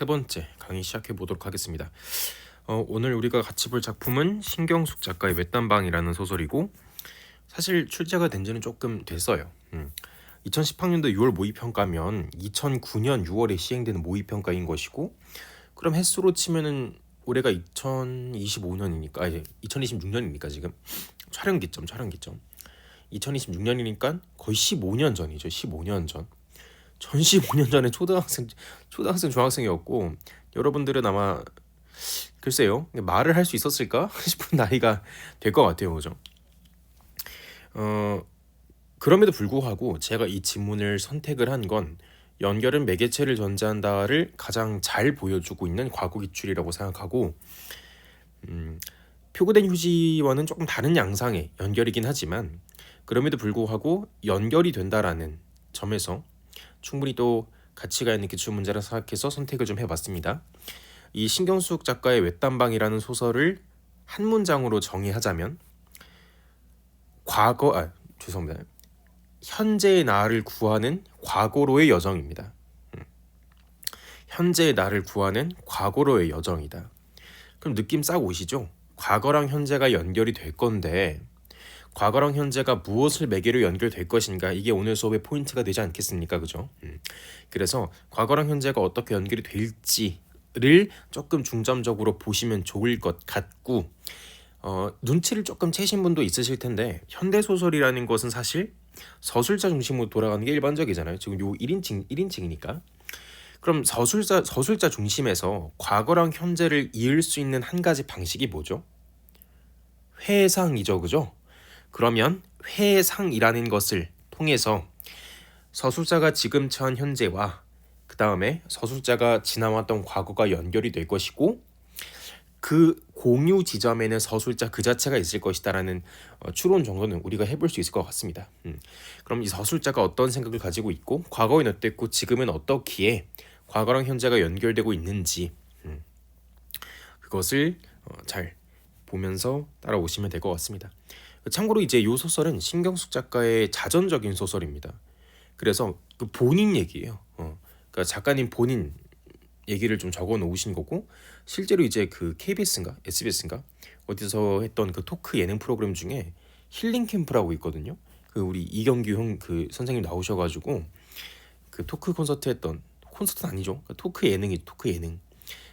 세 번째 강의 시작해 보도록 하겠습니다. 오늘 우리가 같이 볼 작품은 신경숙 작가의 외딴방이라는 소설이고 사실 출제가 된 지는 조금 됐어요. 2018년도 6월 모의평가면 2009년 6월에 시행되는 모의평가인 것이고 그럼 횟수로 치면은 올해가 2025년이니까 이제 2026년이니까 지금 촬영 기점 2026년이니까 거의 15년 전이죠. 15년 전. 전 15년 전에 초등학생 중학생이었고 여러분들은 아마 글쎄요 말을 할 수 있었을까 싶은 나이가 될 것 같아요, 그죠? 그럼에도 불구하고 제가 이 지문을 선택을 한 건 연결은 매개체를 전제한다를 가장 잘 보여주고 있는 과거 기출이라고 생각하고 표구된 휴지와는 조금 다른 양상의 연결이긴 하지만 그럼에도 불구하고 연결이 된다라는 점에서 충분히 또 가치가 있는 기출 문제라 생각해서 선택을 좀 해봤습니다. 이 신경숙 작가의 외딴방이라는 소설을 한 문장으로 정의하자면 죄송합니다. 현재의 나를 구하는 과거로의 여정입니다. 현재의 나를 구하는 과거로의 여정이다. 그럼 느낌 싹 오시죠? 과거랑 현재가 연결이 될 건데 과거랑 현재가 무엇을 매개로 연결될 것인가, 이게 오늘 수업의 포인트가 되지 않겠습니까, 그죠? 그래서 과거랑 현재가 어떻게 연결이 될지를 조금 중점적으로 보시면 좋을 것 같고 눈치를 조금 채신 분도 있으실 텐데 현대소설이라는 것은 사실 서술자 중심으로 돌아가는 게 일반적이잖아요. 지금 요 1인칭이니까. 그럼 서술자 중심에서 과거랑 현재를 이을 수 있는 한 가지 방식이 뭐죠? 회상이죠, 그죠? 그러면 회상이라는 것을 통해서 서술자가 지금 처한 현재와 그 다음에 서술자가 지나왔던 과거가 연결이 될 것이고 그 공유 지점에는 서술자 그 자체가 있을 것이다라는 추론 정도는 우리가 해볼 수 있을 것 같습니다. 그럼 이 서술자가 어떤 생각을 가지고 있고 과거에는 어땠고 지금은 어떻기에 과거랑 현재가 연결되고 있는지 그것을 잘 보면서 따라오시면 될 것 같습니다. 참고로 이제 이 소설은 신경숙 작가의 자전적인 소설입니다. 그래서 그 본인 얘기예요. 그러니까 작가님 본인 얘기를 좀 적어 놓으신 거고 실제로 이제 그 KBS인가 SBS인가 어디서 했던 그 토크 예능 프로그램 중에 힐링 캠프라고 있거든요. 그 우리 이경규 형 그 선생님 나오셔가지고 그 토크 콘서트 했던 콘서트는 아니죠. 그 토크 예능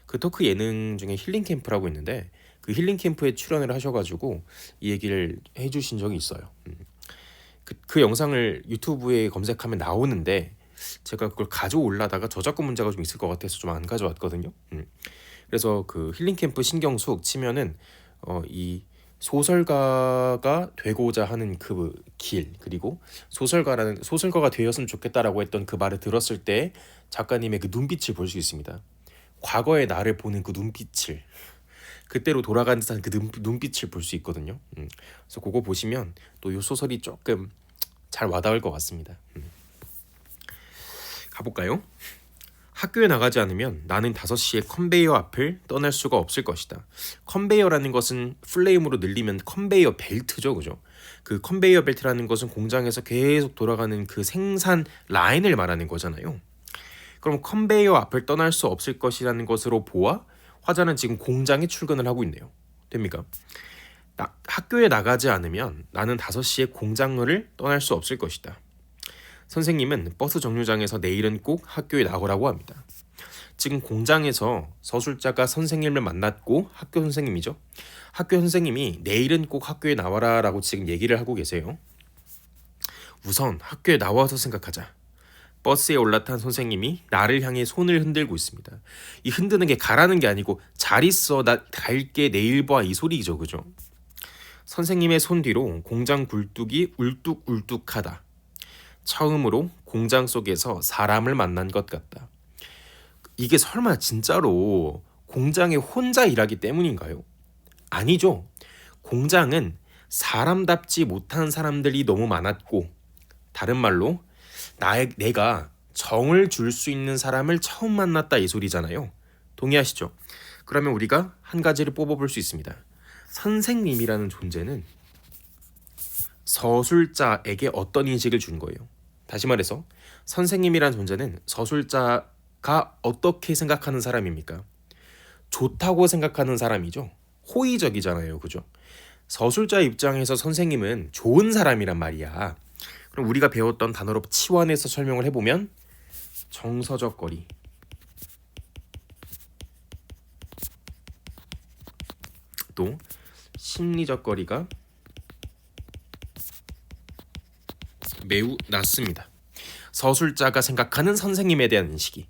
그 토크 예능 중에 힐링 캠프라고 있는데 그 힐링 캠프에 출연을 하셔가지고 이 얘기를 해주신 적이 있어요. 그 영상을 유튜브에 검색하면 나오는데 제가 그걸 가져올라다가 저작권 문제가 좀 있을 것 같아서 좀 안 가져왔거든요. 그래서 그 힐링 캠프 신경숙 치면은 이 소설가가 되고자 하는 그 길, 그리고 소설가가 되었으면 좋겠다라고 했던 그 말을 들었을 때 작가님의 그 눈빛을 볼 수 있습니다. 과거의 나를 보는 그 눈빛을, 그때로 돌아간 듯한 그 눈빛을 볼 수 있거든요. 그래서 그거 보시면 또 이 소설이 조금 잘 와닿을 것 같습니다. 가볼까요? 학교에 나가지 않으면 나는 5시에 컨베이어 앞을 떠날 수가 없을 것이다. 컨베이어라는 것은 플레임으로 늘리면 컨베이어 벨트죠, 그죠? 그 컨베이어 벨트라는 것은 공장에서 계속 돌아가는 그 생산 라인을 말하는 거잖아요. 그럼 컨베이어 앞을 떠날 수 없을 것이라는 것으로 보아 화자는 지금 공장에 출근을 하고 있네요. 됩니까? 학교에 나가지 않으면 나는 5시에 공장을 떠날 수 없을 것이다. 선생님은 버스 정류장에서 내일은 꼭 학교에 나오라고 합니다. 지금 공장에서 서술자가 선생님을 만났고 학교 선생님이죠. 학교 선생님이 내일은 꼭 학교에 나와라 라고 지금 얘기를 하고 계세요. 우선 학교에 나와서 생각하자. 버스에 올라탄 선생님이 나를 향해 손을 흔들고 있습니다. 이 흔드는 게 가라는 게 아니고 잘 있어 나 갈게 내일 봐 이 소리죠, 그죠? 선생님의 손 뒤로 공장 굴뚝이 울뚝울뚝하다. 처음으로 공장 속에서 사람을 만난 것 같다. 이게 설마 진짜로 공장에 혼자 일하기 때문인가요? 아니죠. 공장은 사람답지 못한 사람들이 너무 많았고 다른 말로 내가 정을 줄 수 있는 사람을 처음 만났다 이 소리잖아요. 동의하시죠? 그러면 우리가 한 가지를 뽑아볼 수 있습니다. 선생님이라는 존재는 서술자에게 어떤 인식을 준 거예요? 다시 말해서 선생님이란 존재는 서술자 어떻게 생각하는 사람입니까? 좋다고 생각하는 사람이죠. 호의적이잖아요. 그죠? 서술자 입장에서 선생님은 좋은 사람이란 말이야. 그럼 우리가 배웠던 단어로 치환해서 설명을 해보면 정서적 거리, 또 심리적 거리가 매우 낮습니다. 서술자가 생각하는 선생님에 대한 인식이.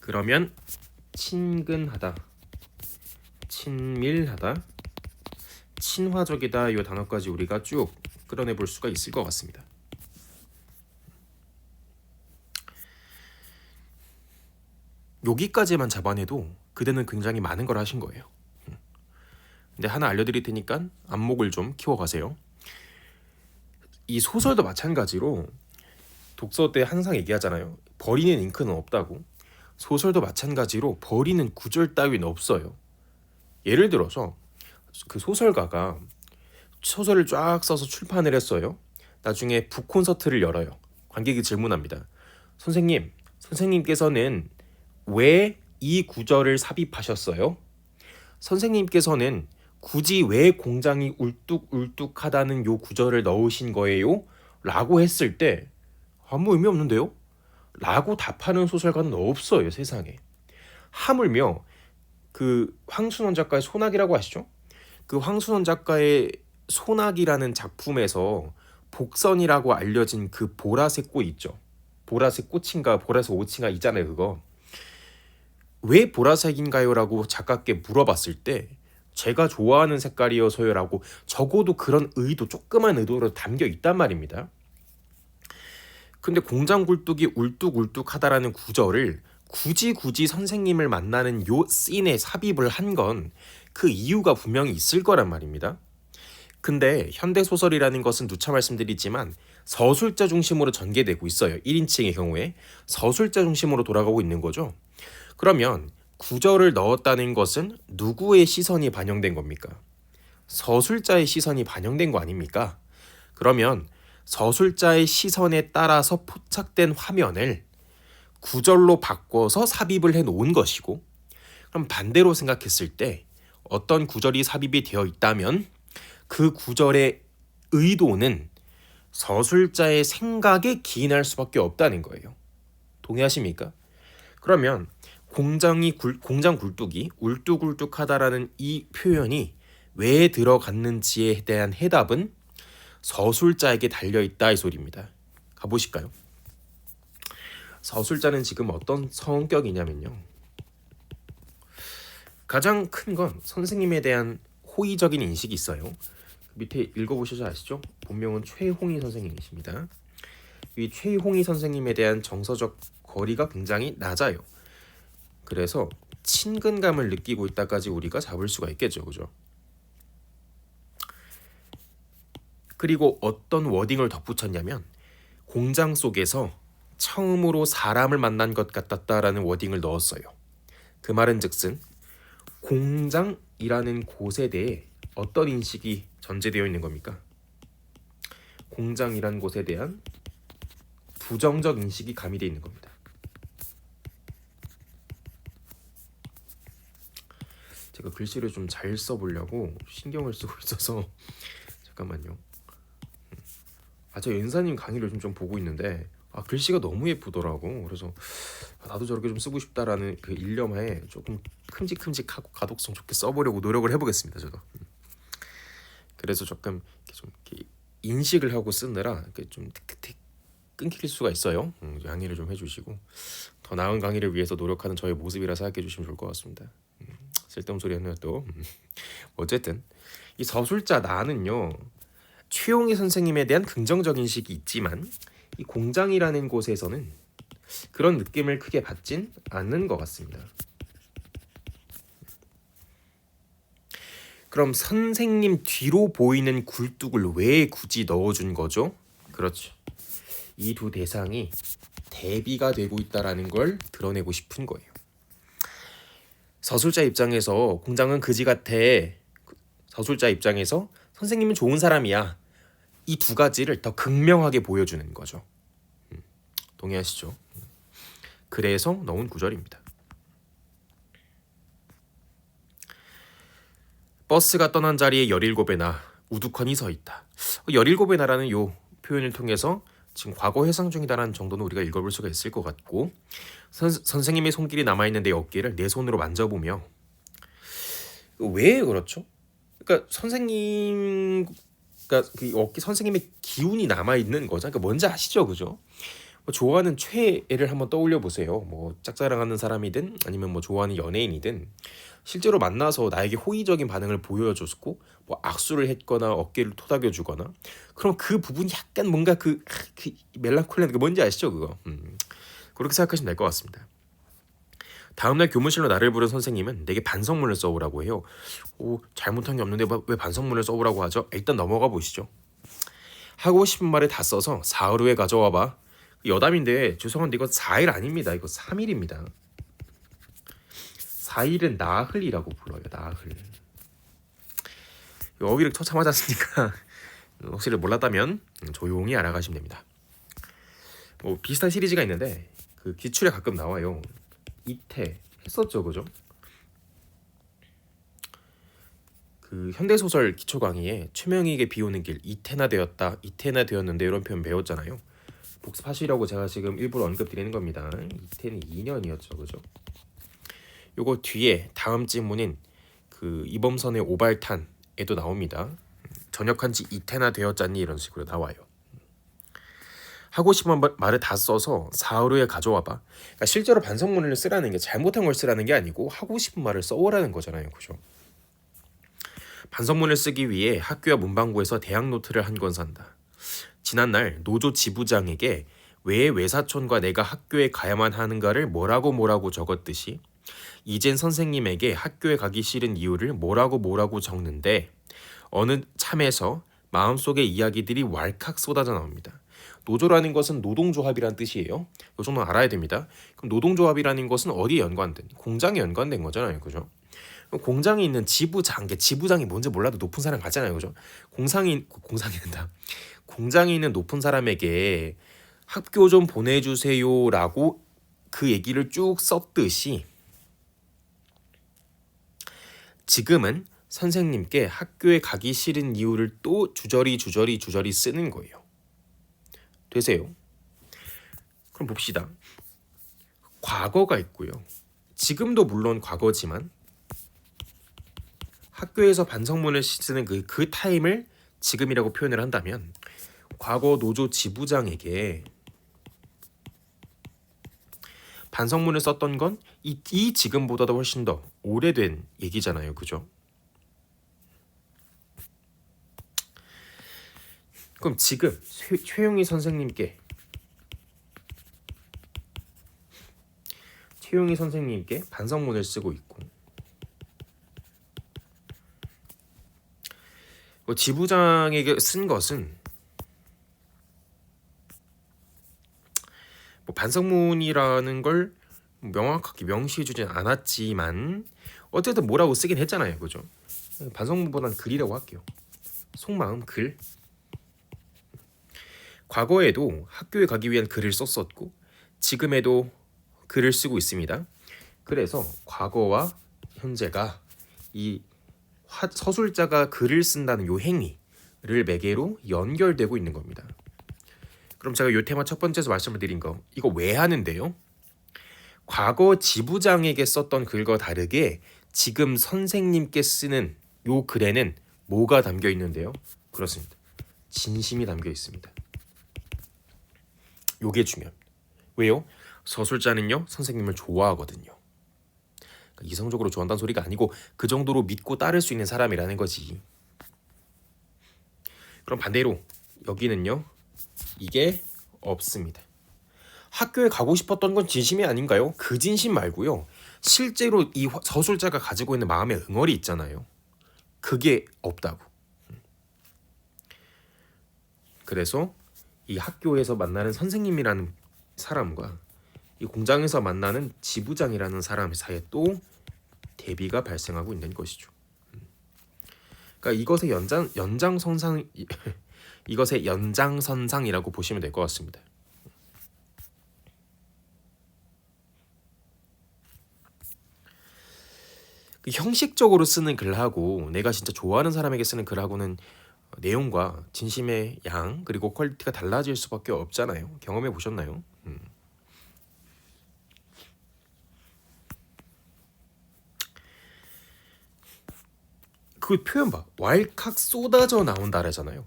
그러면 친근하다, 친밀하다, 친화적이다 이 단어까지 우리가 쭉 끌어내볼 수가 있을 것 같습니다. 여기까지만 잡아내도 그대는 굉장히 많은 걸 하신 거예요. 근데 하나 알려드릴 테니까 안목을 좀 키워가세요. 이 소설도 마찬가지로 독서 때 항상 얘기하잖아요. 버리는 잉크는 없다고. 소설도 마찬가지로 버리는 구절 따위는 없어요. 예를 들어서 그 소설가가 소설을 쫙 써서 출판을 했어요. 나중에 북콘서트를 열어요. 관객이 질문합니다. 선생님께서는 왜 이 구절을 삽입하셨어요? 선생님께서는 굳이 왜 공장이 울뚝울뚝하다는 요 구절을 넣으신 거예요? 라고 했을 때 아무 의미 없는데요? 라고 답하는 소설가는 없어요, 세상에. 하물며 그 황순원 작가의 소나기라고 아시죠? 그 황순원 작가의 소나기라는 작품에서 복선이라고 알려진 그 보라색 꽃 있죠. 보라색 꽃인가 보라색 옷인가 있잖아요, 그거. 왜 보라색인가요? 라고 작가께 물어봤을 때 제가 좋아하는 색깔이어서요 라고 적어도 그런 의도, 조그만 의도로 담겨 있단 말입니다. 근데 공장 굴뚝이 울뚝울뚝하다라는 구절을 굳이 선생님을 만나는 요 씬에 삽입을 한 건 그 이유가 분명히 있을 거란 말입니다. 근데 현대소설이라는 것은 누차 말씀드리지만 서술자 중심으로 전개되고 있어요. 1인칭의 경우에 서술자 중심으로 돌아가고 있는 거죠. 그러면 구절을 넣었다는 것은 누구의 시선이 반영된 겁니까? 서술자의 시선이 반영된 거 아닙니까? 그러면 서술자의 시선에 따라서 포착된 화면을 구절로 바꿔서 삽입을 해 놓은 것이고, 그럼 반대로 생각했을 때 어떤 구절이 삽입이 되어 있다면 그 구절의 의도는 서술자의 생각에 기인할 수밖에 없다는 거예요. 동의하십니까? 그러면 공장 굴뚝이 울뚝울뚝하다라는 이 표현이 왜 들어갔는지에 대한 해답은 서술자에게 달려있다 이 소리입니다. 가보실까요? 서술자는 지금 어떤 성격이냐면요. 가장 큰 건 선생님에 대한 호의적인 인식이 있어요. 밑에 읽어보셔서 아시죠? 본명은 최홍희 선생님이십니다. 이 최홍희 선생님에 대한 정서적 거리가 굉장히 낮아요. 그래서 친근감을 느끼고 있다까지 우리가 잡을 수가 있겠죠. 그죠? 그리고 어떤 워딩을 덧붙였냐면 공장 속에서 처음으로 사람을 만난 것 같았다라는 워딩을 넣었어요. 그 말은 즉슨 공장이라는 곳에 대해 어떤 인식이 전제되어 있는 겁니까? 공장이라는 곳에 대한 부정적 인식이 가미되어 있는 겁니다. 제가 글씨를 좀 잘 써보려고 신경을 쓰고 있어서 잠깐만요. 저 연사님 강의를 좀 보고 있는데 글씨가 너무 예쁘더라고. 그래서 나도 저렇게 좀 쓰고 싶다라는 그 일념하에 조금 큼직큼직하고 가독성 좋게 써보려고 노력을 해보겠습니다. 저도. 그래서 조금 좀 이렇게 인식을 하고 쓰느라 좀 끊길 수가 있어요. 양해를 좀 해주시고 더 나은 강의를 위해서 노력하는 저의 모습이라 생각해 주시면 좋을 것 같습니다. 쓸데없는 소리 하네요 또. 어쨌든 이 서술자 나는요, 최용희 선생님에 대한 긍정적 인식이 있지만 이 공장이라는 곳에서는 그런 느낌을 크게 받진 않는 것 같습니다. 그럼 선생님 뒤로 보이는 굴뚝을 왜 굳이 넣어준 거죠? 그렇죠. 이 두 대상이 대비가 되고 있다는 걸 드러내고 싶은 거예요. 서술자 입장에서 공장은 그지 같아. 서술자 입장에서 선생님은 좋은 사람이야. 이 두 가지를 더 극명하게 보여주는 거죠. 동의하시죠? 그래서 넣은 구절입니다. 버스가 떠난 자리에 17의 나 우두커니 서 있다. 17의 나라는 요 표현을 통해서 지금 과거 회상 중이다라는 정도는 우리가 읽어볼 수가 있을 것 같고, 선생님의 손길이 남아있는 내 어깨를 내 손으로 만져보며, 왜 그렇죠? 그러니까 선생님, 그러니까 그 어깨 선생님의 기운이 남아있는 거죠. 그러니까 뭔지 아시죠, 그죠? 뭐 좋아하는 최애를 한번 떠올려 보세요. 뭐 짝사랑하는 사람이든 아니면 뭐 좋아하는 연예인이든 실제로 만나서 나에게 호의적인 반응을 보여줬고 뭐 악수를 했거나 어깨를 토닥여주거나, 그럼 그 부분이 약간 뭔가 그 멜랑콜리한 게 뭔지 아시죠, 그거? 그렇게 생각하시면 될 것 같습니다. 다음날 교무실로 나를 부른 선생님은 내게 반성문을 써오라고 해요. 잘못한 게 없는데 왜 반성문을 써오라고 하죠? 일단 넘어가 보시죠. 하고 싶은 말을 다 써서 사흘 후에 가져와봐. 여담인데 죄송한데 이거 4일 아닙니다. 이거 3일입니다. 4일은 나흘이라고 불러요. 나흘. 어휘를 처참하지 않습니까? 혹시 몰랐다면 조용히 알아가시면 됩니다. 뭐 비슷한 시리즈가 있는데 그 기출에 가끔 나와요. 이태 했었죠, 그죠? 그 현대소설 기초 강의에 최명희에게 비오는 길 이태나 되었다, 이태나 되었는데 이런 표현 배웠잖아요. 복습하시려고 제가 지금 일부러 언급드리는 겁니다. 이태는 2년이었죠, 그죠? 요거 뒤에 다음 질문인 그 이범선의 오발탄에도 나옵니다. 전역한 지 이태나 되었잖니 이런 식으로 나와요. 하고 싶은 말을 다 써서 사흘 후에 가져와봐. 그러니까 실제로 반성문을 쓰라는 게 잘못한 걸 쓰라는 게 아니고 하고 싶은 말을 써오라는 거잖아요, 그죠? 반성문을 쓰기 위해 학교와 문방구에서 대학 노트를 한 권 산다. 지난날 노조 지부장에게 왜 외사촌과 내가 학교에 가야만 하는가를 뭐라고 적었듯이 이젠 선생님에게 학교에 가기 싫은 이유를 뭐라고 적는데 어느 참에서 마음속의 이야기들이 왈칵 쏟아져 나옵니다. 노조라는 것은 노동조합이란 뜻이에요. 이 정도는 알아야 됩니다. 그럼 노동조합이라는 것은 어디에 연관된? 공장에 연관된 거잖아요, 그죠? 공장에 있는 지부장이 뭔지 몰라도 높은 사람 같잖아요, 그죠? 공장에 있는 높은 사람에게 학교 좀 보내주세요라고 그 얘기를 쭉 썼듯이 지금은 선생님께 학교에 가기 싫은 이유를 또 주저리 쓰는 거예요. 되세요? 그럼 봅시다. 과거가 있고요. 지금도 물론 과거지만 학교에서 반성문을 쓰는 그 타임을 지금이라고 표현을 한다면 과거 노조 지부장에게 반성문을 썼던 건 이 지금보다도 훨씬 더 오래된 얘기잖아요, 그죠? 그럼 지금 최용희 선생님께 반성문을 쓰고 있고 지부장에게 쓴 것은 뭐 반성문이라는 걸 명확하게 명시해주진 않았지만 어쨌든 뭐라고 쓰긴 했잖아요, 그죠? 반성문보다는 글이라고 할게요. 속마음 글. 과거에도 학교에 가기 위한 글을 썼었고 지금에도 글을 쓰고 있습니다. 그래서 과거와 현재가 이 서술자가 글을 쓴다는 요 행위를 매개로 연결되고 있는 겁니다. 그럼 제가 요 테마 첫 번째에서 말씀을 드린 거 이거 왜 하는데요? 과거 지부장에게 썼던 글과 다르게 지금 선생님께 쓰는 요 글에는 뭐가 담겨 있는데요? 그렇습니다. 진심이 담겨 있습니다. 요게 중요합니다. 왜요? 서술자는요 선생님을 좋아하거든요. 그러니까 이성적으로 좋아한다는 소리가 아니고 그 정도로 믿고 따를 수 있는 사람이라는 거지. 그럼 반대로 여기는요 이게 없습니다. 학교에 가고 싶었던 건 진심이 아닌가요? 그 진심 말고요. 실제로 이 서술자가 가지고 있는 마음의 응어리 있잖아요. 그게 없다고. 그래서 이 학교에서 만나는 선생님이라는 사람과 이 공장에서 만나는 지부장이라는 사람 사이에 또 대비가 발생하고 있는 것이죠. 그러니까 이것의 연장선상이라고 보시면 될 것 같습니다. 그 형식적으로 쓰는 글하고 내가 진짜 좋아하는 사람에게 쓰는 글하고는 내용과 진심의 양 그리고 퀄리티가 달라질 수밖에 없잖아요. 경험해 보셨나요? 그 표현 봐. 왈칵 쏟아져 나온다라잖아요.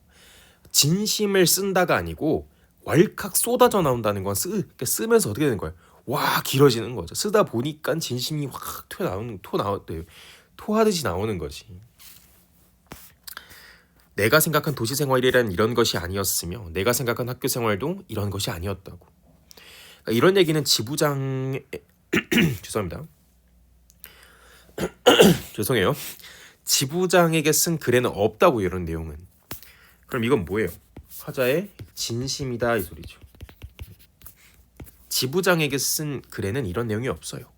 진심을 쓴다가 아니고 왈칵 쏟아져 나온다는 건 그러니까 쓰면서 어떻게 되는 거예요? 와 길어지는 거죠. 쓰다 보니까 진심이 확 토하듯이 나오는 거지. 내가 생각한 도시 생활이란 이런 것이 아니었으며 내가 생각한 학교 생활도 이런 것이 아니었다고. 그러니까 이런 얘기는 지부장 죄송합니다. 죄송해요. 지부장에게 쓴 글에는 없다고 이런 내용은. 그럼 이건 뭐예요? 화자의 진심이다 이 소리죠. 지부장에게 쓴 글에는 이런 내용이 없어요.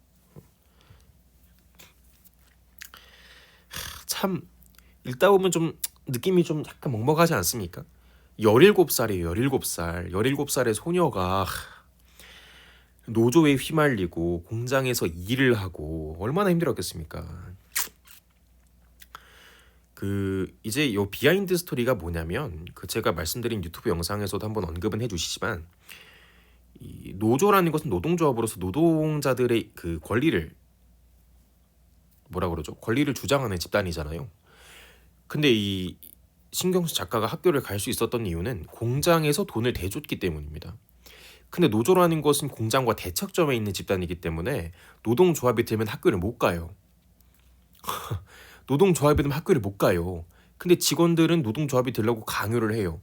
참 읽다 보면 좀 느낌이 좀 약간 먹먹하지 않습니까? 17살이에요. 17살. 17살의 소녀가 노조에 휘말리고 공장에서 일을 하고 얼마나 힘들었겠습니까? 그 이제 요 비하인드 스토리가 뭐냐면 그 제가 말씀드린 유튜브 영상에서도 한번 언급은 해주시지만 이 노조라는 것은 노동조합으로서 노동자들의 그 권리를 뭐라 그러죠? 권리를 주장하는 집단이잖아요. 근데 이 신경수 작가가 학교를 갈 수 있었던 이유는 공장에서 돈을 대줬기 때문입니다. 근데 노조라는 것은 공장과 대척점에 있는 집단이기 때문에 노동조합이 들면 학교를 못 가요. 노동조합이 되면 학교를 못 가요. 근데 직원들은 노동조합이 되려고 강요를 해요.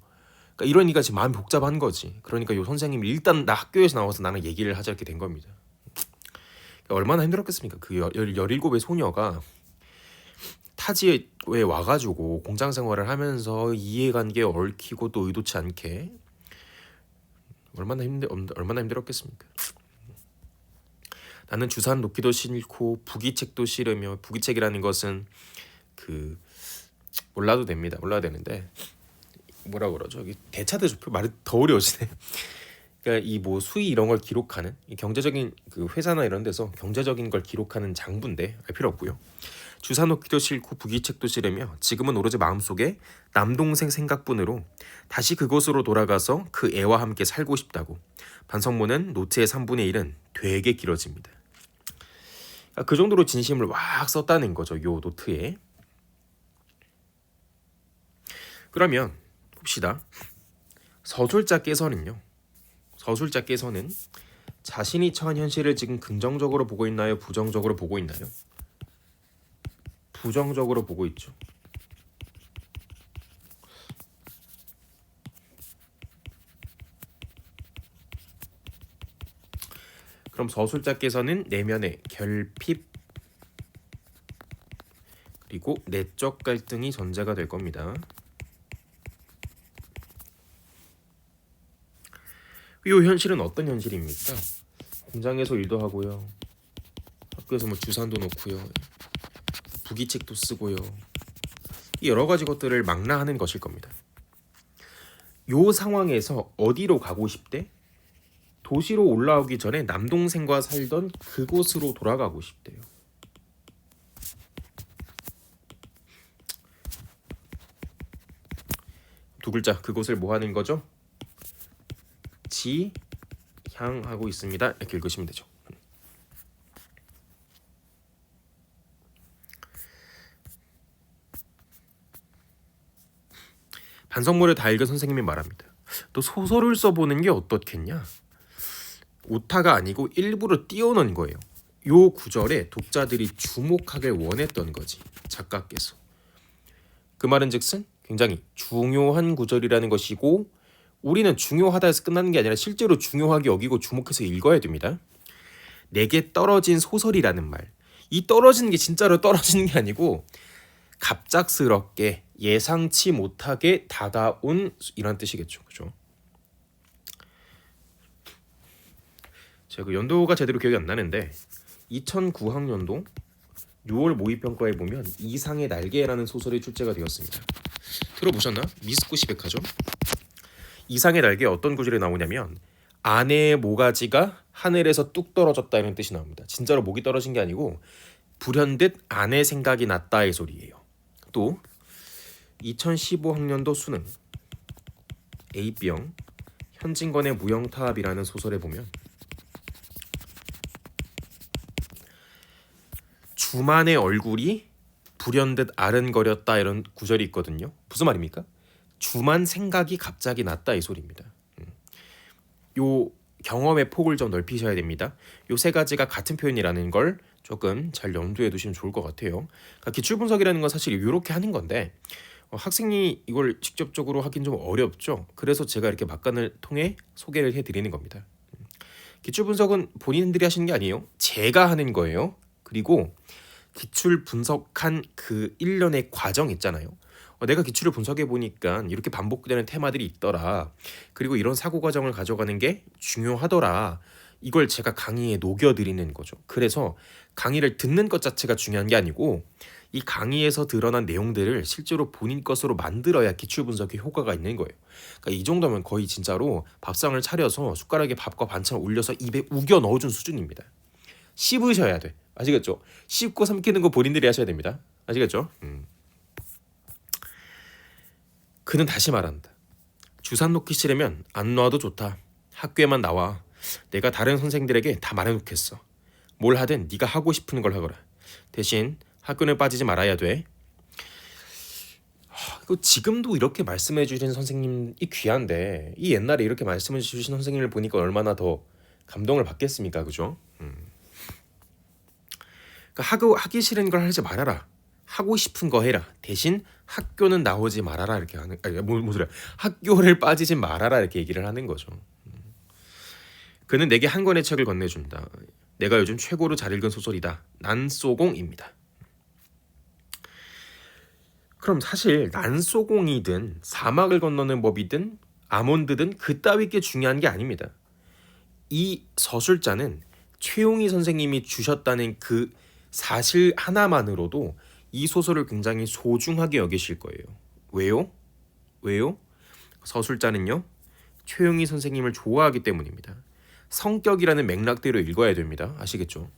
그러니까 이러니까 지금 마음이 복잡한 거지. 그러니까 요 선생님이 일단 나 학교에서 나와서 나랑 얘기를 하자 이렇게 된 겁니다. 그러니까 얼마나 힘들었겠습니까? 그 17의 소녀가 타지에 와가지고 공장 생활을 하면서 이해관계에 얽히고 또 의도치 않게 얼마나 힘들었겠습니까? 나는 주산 놓기도 싫고 부기책도 싫으며 부기책이라는 것은 그 몰라도 됩니다. 몰라야 되는데 뭐라 그러죠? 대차대조표 말이 더 어려워지네. 그러니까 이 뭐 수익 이런 걸 기록하는 이 경제적인 그 회사나 이런 데서 경제적인 걸 기록하는 장부인데 알 필요 없고요. 주사 놓기도 싫고 부기책도 싫으며 지금은 오로지 마음속에 남동생 생각뿐으로 다시 그곳으로 돌아가서 그 애와 함께 살고 싶다고. 반성문은 노트의 3분의 1은 되게 길어집니다. 그러니까 그 정도로 진심을 막 썼다는 거죠. 요 노트에. 그러면 봅시다. 서술자께서는 자신이 처한 현실을 지금 긍정적으로 보고 있나요? 부정적으로 보고 있나요? 부정적으로 보고 있죠. 그럼 서술자께서는 내면의 결핍 그리고 내적 갈등이 전제가 될 겁니다. 이 현실은 어떤 현실입니까? 공장에서 일도 하고요. 학교에서 뭐 주산도 놓고요. 부기책도 쓰고요. 이 여러 가지 것들을 망라하는 것일 겁니다. 요 상황에서 어디로 가고 싶대? 도시로 올라오기 전에 남동생과 살던 그곳으로 돌아가고 싶대요. 두 글자 그곳을 뭐 하는 거죠? 지향하고 있습니다. 이렇게 읽으시면 되죠. 반성문을 다 읽은 선생님이 말합니다. 또 소설을 써보는 게 어떻겠냐? 오타가 아니고 일부러 띄워놓은 거예요. 요 구절에 독자들이 주목하길 원했던 거지. 작가께서. 그 말은즉슨 굉장히 중요한 구절이라는 것이고 우리는 중요하다 해서 끝나는 게 아니라 실제로 중요하게 여기고 주목해서 읽어야 됩니다. 내게 떨어진 소설이라는 말. 이 떨어지는 게 진짜로 떨어지는 게 아니고 갑작스럽게 예상치 못하게 다가온 이런 뜻이겠죠. 그죠? 제가 그 연도가 제대로 기억이 안 나는데 2009학년도 6월 모의평가에 보면 이상의 날개라는 소설이 출제가 되었습니다. 들어보셨나? 미스코시 백화점. 이상의 날개에 어떤 구절이 나오냐면 아내의 모가지가 하늘에서 뚝 떨어졌다 이런 뜻이 나옵니다. 진짜로 목이 떨어진 게 아니고 불현듯 아내 생각이 났다의 소리예요. 또 2015학년도 수능 A병 현진건의 무영타압이라는 소설에 보면 주만의 얼굴이 불현듯 아른거렸다 이런 구절이 있거든요. 무슨 말입니까? 주만 생각이 갑자기 났다 이 소리입니다. 요 경험의 폭을 좀 넓히셔야 됩니다. 요 세 가지가 같은 표현이라는 걸 조금 잘 염두에 두시면 좋을 것 같아요. 그러니까 기출 분석이라는 건 사실 이렇게 하는 건데 학생이 이걸 직접적으로 하긴 좀 어렵죠. 그래서 제가 이렇게 막간을 통해 소개를 해드리는 겁니다. 기출 분석은 본인들이 하시는 게 아니에요. 제가 하는 거예요. 그리고 기출 분석한 그 일련의 과정 있잖아요. 내가 기출을 분석해 보니까 이렇게 반복되는 테마들이 있더라. 그리고 이런 사고 과정을 가져가는 게 중요하더라. 이걸 제가 강의에 녹여드리는 거죠. 그래서 강의를 듣는 것 자체가 중요한 게 아니고 이 강의에서 드러난 내용들을 실제로 본인 것으로 만들어야 기출 분석에 효과가 있는 거예요. 그러니까 이 정도면 거의 진짜로 밥상을 차려서 숟가락에 밥과 반찬을 올려서 입에 우겨 넣어준 수준입니다. 씹으셔야 돼. 아시겠죠? 씹고 삼키는 거 본인들이 하셔야 됩니다. 아시겠죠? 그는 다시 말한다. 주산 놓기 싫으면 안 놔도 좋다. 학교에만 나와. 내가 다른 선생들에게 다 말해놓겠어. 뭘 하든 네가 하고 싶은 걸 하거라. 대신 학교는 빠지지 말아야 돼. 이거 지금도 이렇게 말씀해 주신 선생님이 귀한데 이 옛날에 이렇게 말씀해 주신 선생님을 보니까 얼마나 더 감동을 받겠습니까? 그죠? 그러니까 하기 싫은 걸 하지 말아라. 하고 싶은 거 해라. 대신 학교는 나오지 말아라 이렇게 하는 뭐 소리야. 학교를 빠지지 말아라 이렇게 얘기를 하는 거죠. 그는 내게 한 권의 책을 건네준다. 내가 요즘 최고로 잘 읽은 소설이다. 난쏘공입니다. 그럼 사실 난쏘공이든 사막을 건너는 법이든 아몬드든 그따위 게 중요한 게 아닙니다. 이 서술자는 최용희 선생님이 주셨다는 그 사실 하나만으로도 이 소설을 굉장히 소중하게 여기실 거예요. 왜요? 서술자는요. 최용희 선생님을 좋아하기 때문입니다. 성격이라는 맥락대로 읽어야 됩니다. 아시겠죠?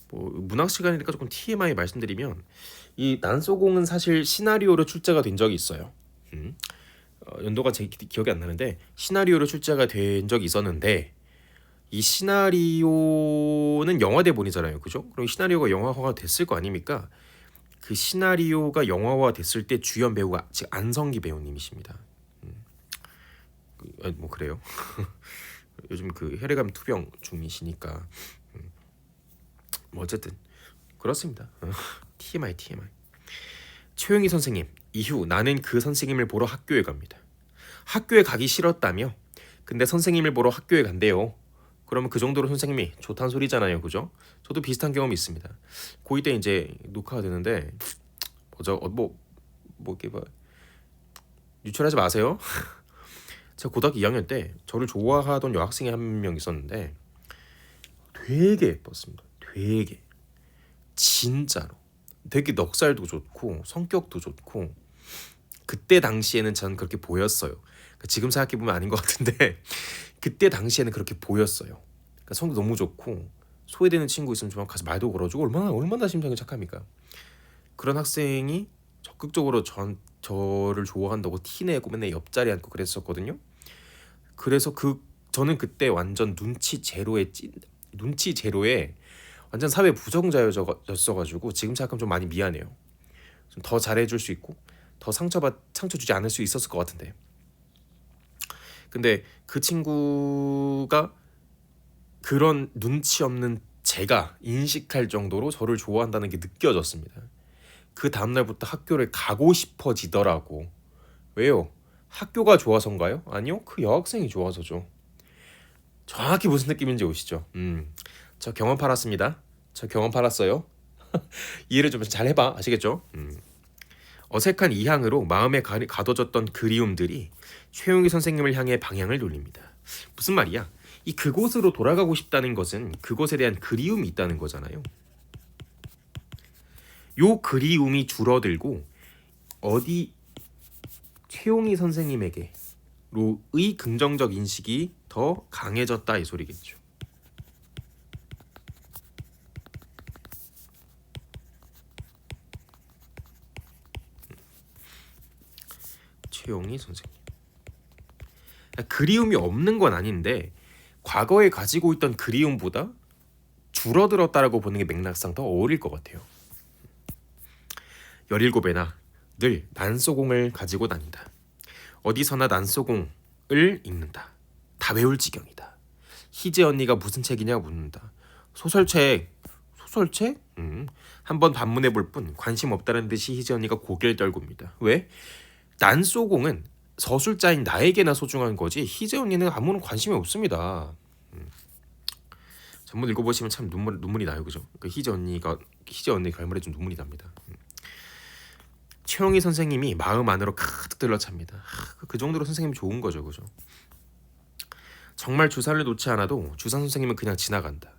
뭐 문학 시간이니까 조금 TMI 말씀드리면 이 난쏘공은 사실 시나리오로 출제가 된 적이 있어요. 연도가 제 기억이 안 나는데 시나리오로 출제가 된 적이 있었는데 이 시나리오는 영화 대본이잖아요. 그죠? 그럼 시나리오가 영화화가 됐을 거 아닙니까? 그 시나리오가 영화화 됐을 때 주연 배우가 지금 안성기 배우님이십니다. 뭐 그래요. 요즘 그 혈액암 투병 중이시니까 뭐 어쨌든 그렇습니다. TMI. 최용희 선생님 이후 나는 그 선생님을 보러 학교에 갑니다. 학교에 가기 싫었다며? 근데 선생님을 보러 학교에 간대요. 그러면 그 정도로 선생님이 좋다는 소리잖아요. 그죠? 저도 비슷한 경험이 있습니다. 고2 때 이제 녹화가 되는데 이렇게 유출하지 마세요. 제가 고등학교 2학년 때 저를 좋아하던 여학생이 한 명 있었는데 되게 예뻤습니다. 되게 진짜로 되게 넉살도 좋고 성격도 좋고 그때 당시에는 전 그렇게 보였어요. 그러니까 지금 생각해보면 아닌 것 같은데 그때 당시에는 그렇게 보였어요. 그러니까 성격 너무 좋고 소외되는 친구 있으면 좀 가서 말도 걸어주고 얼마나 심장이 착합니까? 그런 학생이 적극적으로 저를 좋아한다고 티내고 맨날 옆자리에 앉고 그랬었거든요. 그래서 저는 그때 완전 눈치 제로에 완전 사회 부정자였어가지고 지금 생각하면 좀 많이 미안해요. 좀 더 잘해줄 수 있고 더 상처 주지 않을 수 있었을 것 같은데. 근데 그 친구가 그런 눈치 없는 제가 인식할 정도로 저를 좋아한다는 게 느껴졌습니다. 그 다음날부터 학교를 가고 싶어지더라고. 왜요? 학교가 좋아서인가요? 아니요. 그 여학생이 좋아서죠. 정확히 무슨 느낌인지 오시죠? 저 경험 팔았습니다. 저 경험 팔았어요. 이해를 좀 잘 해봐. 아시겠죠? 어색한 이향으로 마음에 가둬졌던 그리움들이 최용희 선생님을 향해 방향을 돌립니다. 무슨 말이야? 이 그곳으로 돌아가고 싶다는 것은 그곳에 대한 그리움이 있다는 거잖아요. 요 그리움이 줄어들고 최용희 선생님에게로의 긍정적 인식이 더 강해졌다 이 소리겠죠. 최용희 선생님. 그리움이 없는 건 아닌데 과거에 가지고 있던 그리움보다 줄어들었다라고 보는 게 맥락상 더 어울릴 것 같아요. 17에나 늘 난소공을 가지고 다닌다. 어디서나 난소공을 읽는다. 다 외울 지경이다. 희재 언니가 무슨 책이냐 묻는다. 소설책. 소설책? 한번 반문해 볼 뿐 관심 없다는 듯이 희재 언니가 고개를 떨굽니다. 왜? 난소공은 서술자인 나에게나 소중한 거지 희재 언니는 아무런 관심이 없습니다. 전문 읽어보시면 참 눈물이 나요, 그죠? 그 희재 언니 결말에 좀 눈물이 납니다. 최영희 선생님이 마음 안으로 가득 들러찹니다. 그 정도로 선생님이 좋은 거죠, 그죠? 정말 주사를 놓지 않아도 주사 선생님은 그냥 지나간다.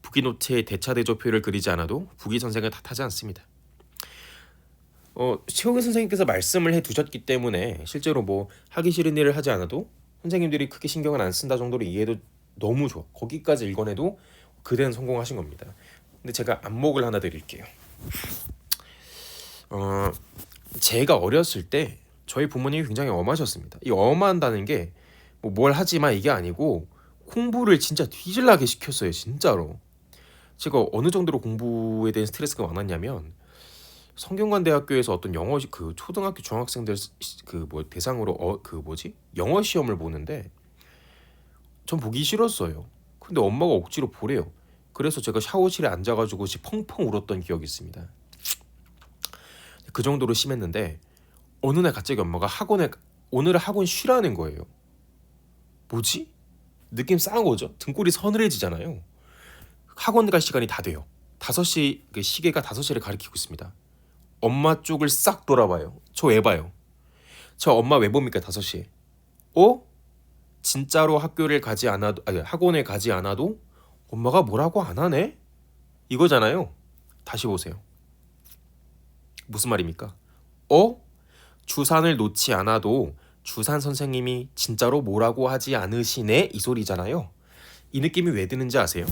부기노트에 대차대조표를 그리지 않아도 부기 선생을 탓하지 않습니다. 최영희 선생님께서 말씀을 해두셨기 때문에 실제로 뭐 하기 싫은 일을 하지 않아도 선생님들이 크게 신경을 안 쓴다 정도로 이해도 너무 좋아. 거기까지 읽어내도 그대는 성공하신 겁니다. 근데 제가 안목을 하나 드릴게요. 제가 어렸을 때 저희 부모님이 굉장히 엄하셨습니다. 이 엄한다는 게 뭐 뭘 하지마 이게 아니고 공부를 진짜 뒤질나게 시켰어요. 진짜로. 제가 어느 정도로 공부에 대한 스트레스가 많았냐면 성균관대학교에서 어떤 영어 그 초등학교 중학생들 그 뭐 대상으로 영어 시험을 보는데 전 보기 싫었어요. 근데 엄마가 억지로 보래요. 그래서 제가 샤워실에 앉아가지고 펑펑 울었던 기억이 있습니다. 그 정도로 심했는데 어느 날 갑자기 엄마가 오늘 학원 쉬라는 거예요. 뭐지? 느낌 싸한 거죠. 등골이 서늘해지잖아요. 학원 갈 시간이 다 돼요. 5시 그 시계가 5시를 가리키고 있습니다. 엄마 쪽을 싹 돌아봐요. 저 왜 봐요? 저 엄마 왜 봅니까 5시에? 진짜로 학원에 가지 않아도 엄마가 뭐라고 안 하네? 이거잖아요. 다시 보세요. 무슨 말입니까? 주산을 놓지 않아도 주산 선생님이 진짜로 뭐라고 하지 않으시네 이 소리잖아요. 이 느낌이 왜 드는지 아세요?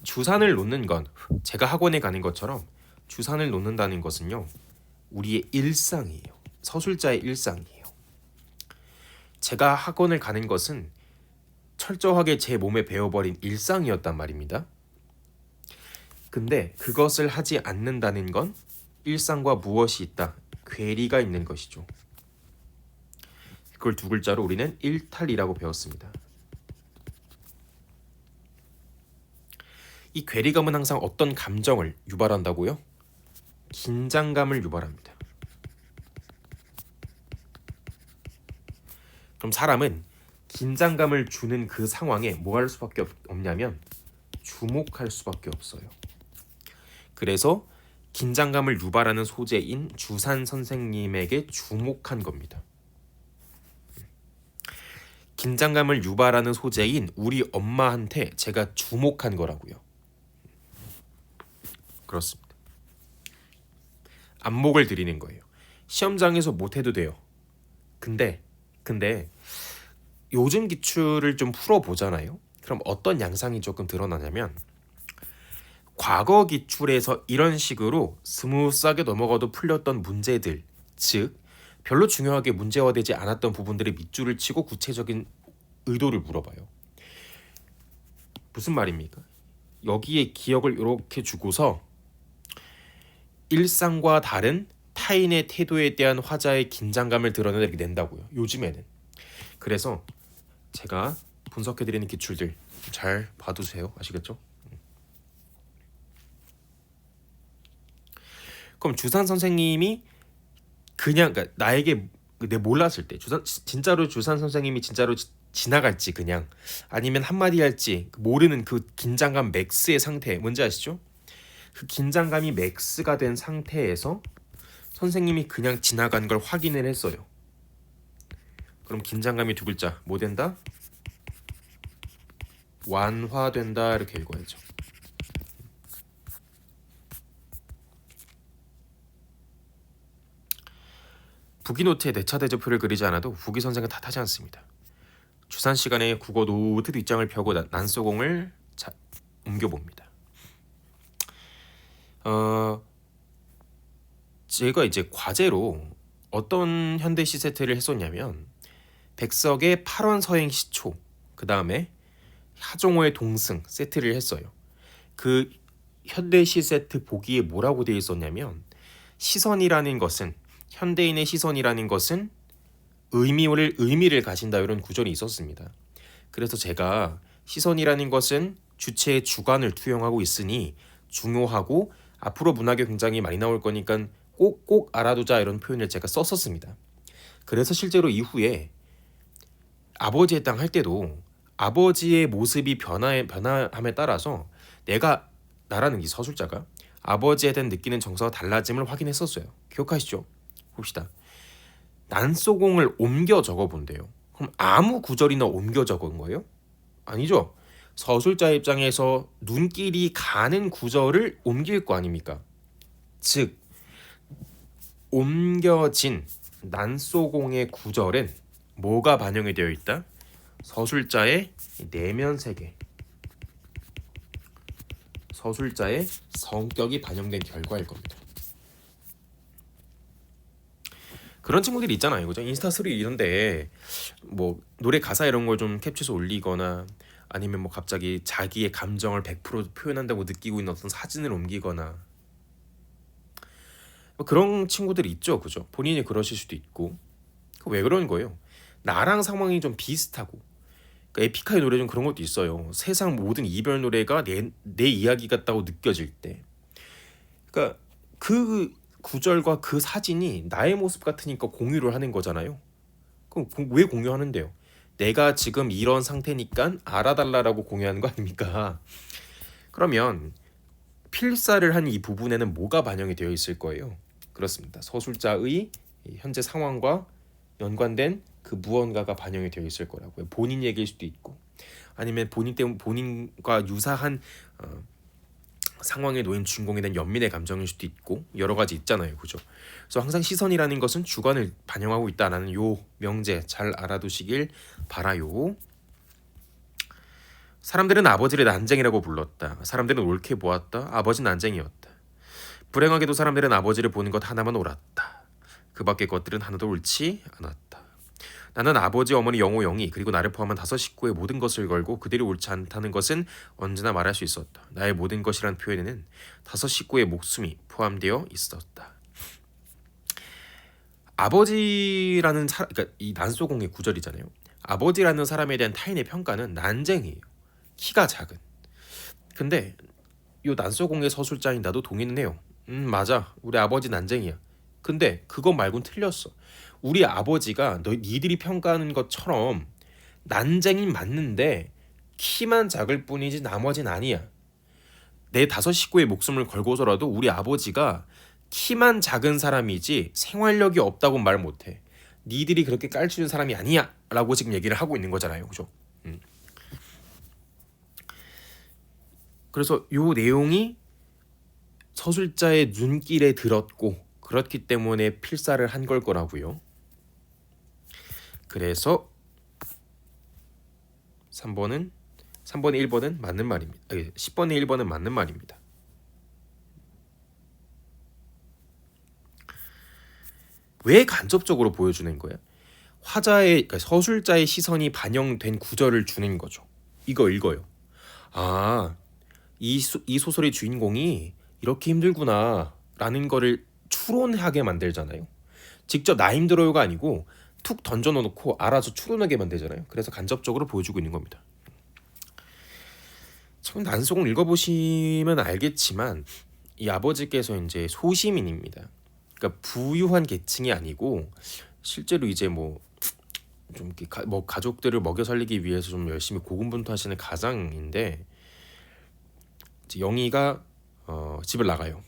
주산을 놓는 건 제가 학원에 가는 것처럼 주산을 놓는다는 것은요. 우리의 일상이에요. 서술자의 일상이에요. 제가 학원을 가는 것은 철저하게 제 몸에 배어버린 일상이었단 말입니다. 근데 그것을 하지 않는다는 건 일상과 무엇이 있다? 괴리가 있는 것이죠. 그걸 2글자로 우리는 일탈이라고 배웠습니다. 이 괴리감은 항상 어떤 감정을 유발한다고요? 긴장감을 유발합니다. 그럼 사람은 긴장감을 주는 그 상황에 뭐 할 수밖에 없냐면 주목할 수밖에 없어요. 그래서 긴장감을 유발하는 소재인 주산 선생님에게 주목한 겁니다. 긴장감을 유발하는 소재인 우리 엄마한테 제가 주목한 거라고요. 그렇습니다. 안목을 드리는 거예요. 시험장에서 못해도 돼요. 근데 요즘 기출을 좀 풀어보잖아요. 그럼 어떤 양상이 조금 드러나냐면 과거 기출에서 이런 식으로 스무스하게 넘어가도 풀렸던 문제들, 즉 별로 중요하게 문제화되지 않았던 부분들의 밑줄을 치고 구체적인 의도를 물어봐요. 무슨 말입니까? 여기에 기억을 이렇게 주고서 일상과 다른 타인의 태도에 대한 화자의 긴장감을 드러내다 이렇게 낸다고요. 요즘에는. 그래서 제가 분석해드리는 기출들 잘 봐두세요. 아시겠죠? 그럼 주산 선생님이 그러니까 나에게 내 몰랐을 때 진짜로 주산 선생님이 진짜로 지나갈지 그냥 아니면 한마디 할지 모르는 그 긴장감 맥스의 상태 뭔지 아시죠? 그 긴장감이 맥스가 된 상태에서 선생님이 그냥 지나간 걸 확인을 했어요. 그럼 긴장감이 2글자 뭐 된다? 완화된다 이렇게 읽어야죠. 부기노트에 내차 대조표를 그리지 않아도 부기 선생은 탓하지 않습니다. 주산 시간에 국어 노트 뒷장을 펴고 난소공을 옮겨봅니다. 제가 이제 과제로 어떤 현대시 세트를 했었냐면 백석의 8원 서행 시초, 그 다음에 하종호의 동승 세트를 했어요. 그 현대시 세트 보기에 뭐라고 되어 있었냐면 시선이라는 것은 현대인의 시선이라는 것은 의미를 가진다 이런 구절이 있었습니다. 그래서 제가 시선이라는 것은 주체의 주관을 투영하고 있으니 중요하고 앞으로 문학에 굉장히 많이 나올 거니까 꼭 알아두자 이런 표현을 제가 썼었습니다. 그래서 실제로 이후에 아버지의 땅 할 때도 아버지의 모습이 변화함에 따라서 나라는 이 서술자가 아버지에 대한 느끼는 정서가 달라짐을 확인했었어요. 기억하시죠? 봅시다. 난소공을 옮겨 적어본대요. 그럼 아무 구절이나 옮겨 적은 거예요? 아니죠. 서술자 입장에서 눈길이 가는 구절을 옮길 거 아닙니까? 즉 옮겨진 난소공의 구절은 뭐가 반영이 되어 있다? 서술자의 내면 세계, 서술자의 성격이 반영된 결과일 겁니다. 그런 친구들이 있잖아요, 그죠? 인스타 스토리 이런데 뭐 노래 가사 이런 걸 좀 캡처해서 올리거나 아니면 뭐 갑자기 자기의 감정을 100% 표현한다고 느끼고 있는 어떤 사진을 옮기거나 뭐 그런 친구들이 있죠, 그죠? 본인이 그러실 수도 있고. 왜 그런 거예요? 나랑 상황이 좀 비슷하고, 그러니까 에픽하이 노래 중 그런 것도 있어요. 세상 모든 이별 노래가 내 이야기 같다고 느껴질 때, 그러니까 그 구절과 그 사진이 나의 모습 같으니까 공유를 하는 거잖아요. 그럼 왜 공유하는데요? 내가 지금 이런 상태니까 알아달라라고 공유하는 거 아닙니까? 그러면 필사를 한 이 부분에는 뭐가 반영이 되어 있을 거예요? 그렇습니다. 서술자의 현재 상황과 연관된 그 무언가가 반영이 되어 있을 거라고요. 본인 얘기일 수도 있고, 아니면 본인과 유사한 상황에 놓인 주인공에 대한 연민의 감정일 수도 있고 여러 가지 있잖아요, 그죠? 그래서 항상 시선이라는 것은 주관을 반영하고 있다라는 요 명제 잘 알아두시길 바라요. 사람들은 아버지를 난쟁이라고 불렀다. 사람들은 옳게 보았다. 아버지는 난쟁이였다. 불행하게도 사람들은 아버지를 보는 것 하나만 옳았다. 그 밖의 것들은 하나도 옳지 않았다. 나는 아버지, 어머니, 영호, 영희 그리고 나를 포함한 5 식구의 모든 것을 걸고 그들이 옳지 않다는 것은 언제나 말할 수 있었다. 나의 모든 것이란 표현에는 5 식구의 목숨이 포함되어 있었다. 아버지라는 그러니까 이 난소공의 구절이잖아요. 아버지라는 사람에 대한 타인의 평가는 난쟁이에요. 키가 작은. 근데 요 난소공의 서술자인 나도 동의는 해요. 맞아. 우리 아버지 난쟁이야. 근데 그거 말고는 틀렸어. 우리 아버지가 니들이 평가하는 것처럼 난쟁이 맞는데 키만 작을 뿐이지 나머지는 아니야. 내 5 식구의 목숨을 걸고서라도 우리 아버지가 키만 작은 사람이지 생활력이 없다고 말 못해. 니들이 그렇게 깔치는 사람이 아니야 라고 지금 얘기를 하고 있는 거잖아요, 그죠? 그래서 요 내용이 서술자의 눈길에 들었고 그렇기 때문에 필사를 한 걸 거라고요. 그래서 3번의 1번은 맞는 말입니다. 10번의 1번은 맞는 말입니다. 왜 간접적으로 보여주는 거야? 그러니까 서술자의 시선이 반영된 구절을 주는 거죠. 이거 읽어요. 이 소설의 주인공이 이렇게 힘들구나 라는 거를 추론하게 만들잖아요. 직접 나 힘들어요가 아니고 툭 던져놓고 알아서 추론하게 만들잖아요. 그래서 간접적으로 보여주고 있는 겁니다. 참 난소공 읽어보시면 알겠지만 이 아버지께서 이제 소시민입니다. 그러니까 부유한 계층이 아니고 실제로 이제 뭐 좀 가족들을 먹여 살리기 위해서 좀 열심히 고군분투하시는 가장인데 영희가 집을 나가요.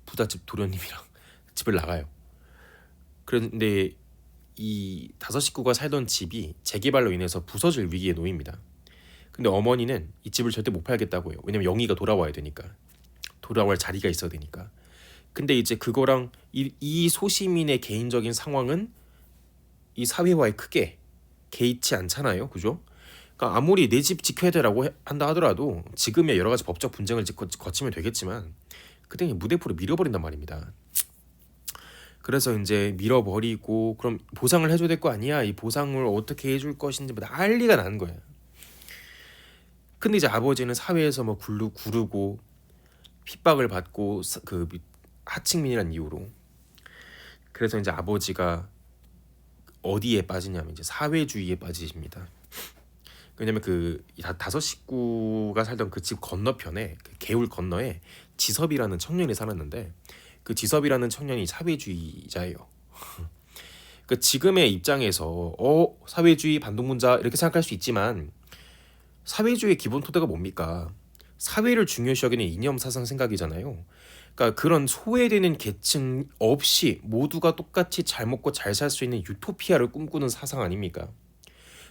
부잣집 도련님이랑 집을 나가요. 그런데 이 5 식구가 살던 집이 재개발로 인해서 부서질 위기에 놓입니다. 근데 어머니는 이 집을 절대 못 팔겠다고 해요. 왜냐면 영희가 돌아와야 되니까. 돌아올 자리가 있어야 되니까. 근데 이제 그거랑 이 소시민의 개인적인 상황은 이 사회와의 크게 개의치 않잖아요, 그죠? 그러니까 아무리 내 집 지켜야 되라고 한다 하더라도 지금의 여러 가지 법적 분쟁을 거치면 되겠지만 그때 무대포로 밀어버린단 말입니다. 그래서 이제 밀어버리고 그럼 보상을 해줘야 될 거 아니야. 이 보상을 어떻게 해줄 것인지 뭐 난리가 나는 거야. 근데 이제 아버지는 사회에서 뭐 구르고 핍박을 받고 그 하층민이라는 이유로. 그래서 이제 아버지가 어디에 빠지냐면 이제 사회주의에 빠지십니다. 왜냐면 그 다섯 식구가 살던 그 집 건너편에 그 개울 건너에 지섭이라는 청년이 살았는데 그 지섭이라는 청년이 사회주의자예요. 그 지금의 입장에서 사회주의 반동문자 이렇게 생각할 수 있지만 사회주의의 기본 토대가 뭡니까? 사회를 중요시 여기는 이념 사상 생각이잖아요. 그러니까 그런 소외되는 계층 없이 모두가 똑같이 잘 먹고 잘 살 수 있는 유토피아를 꿈꾸는 사상 아닙니까?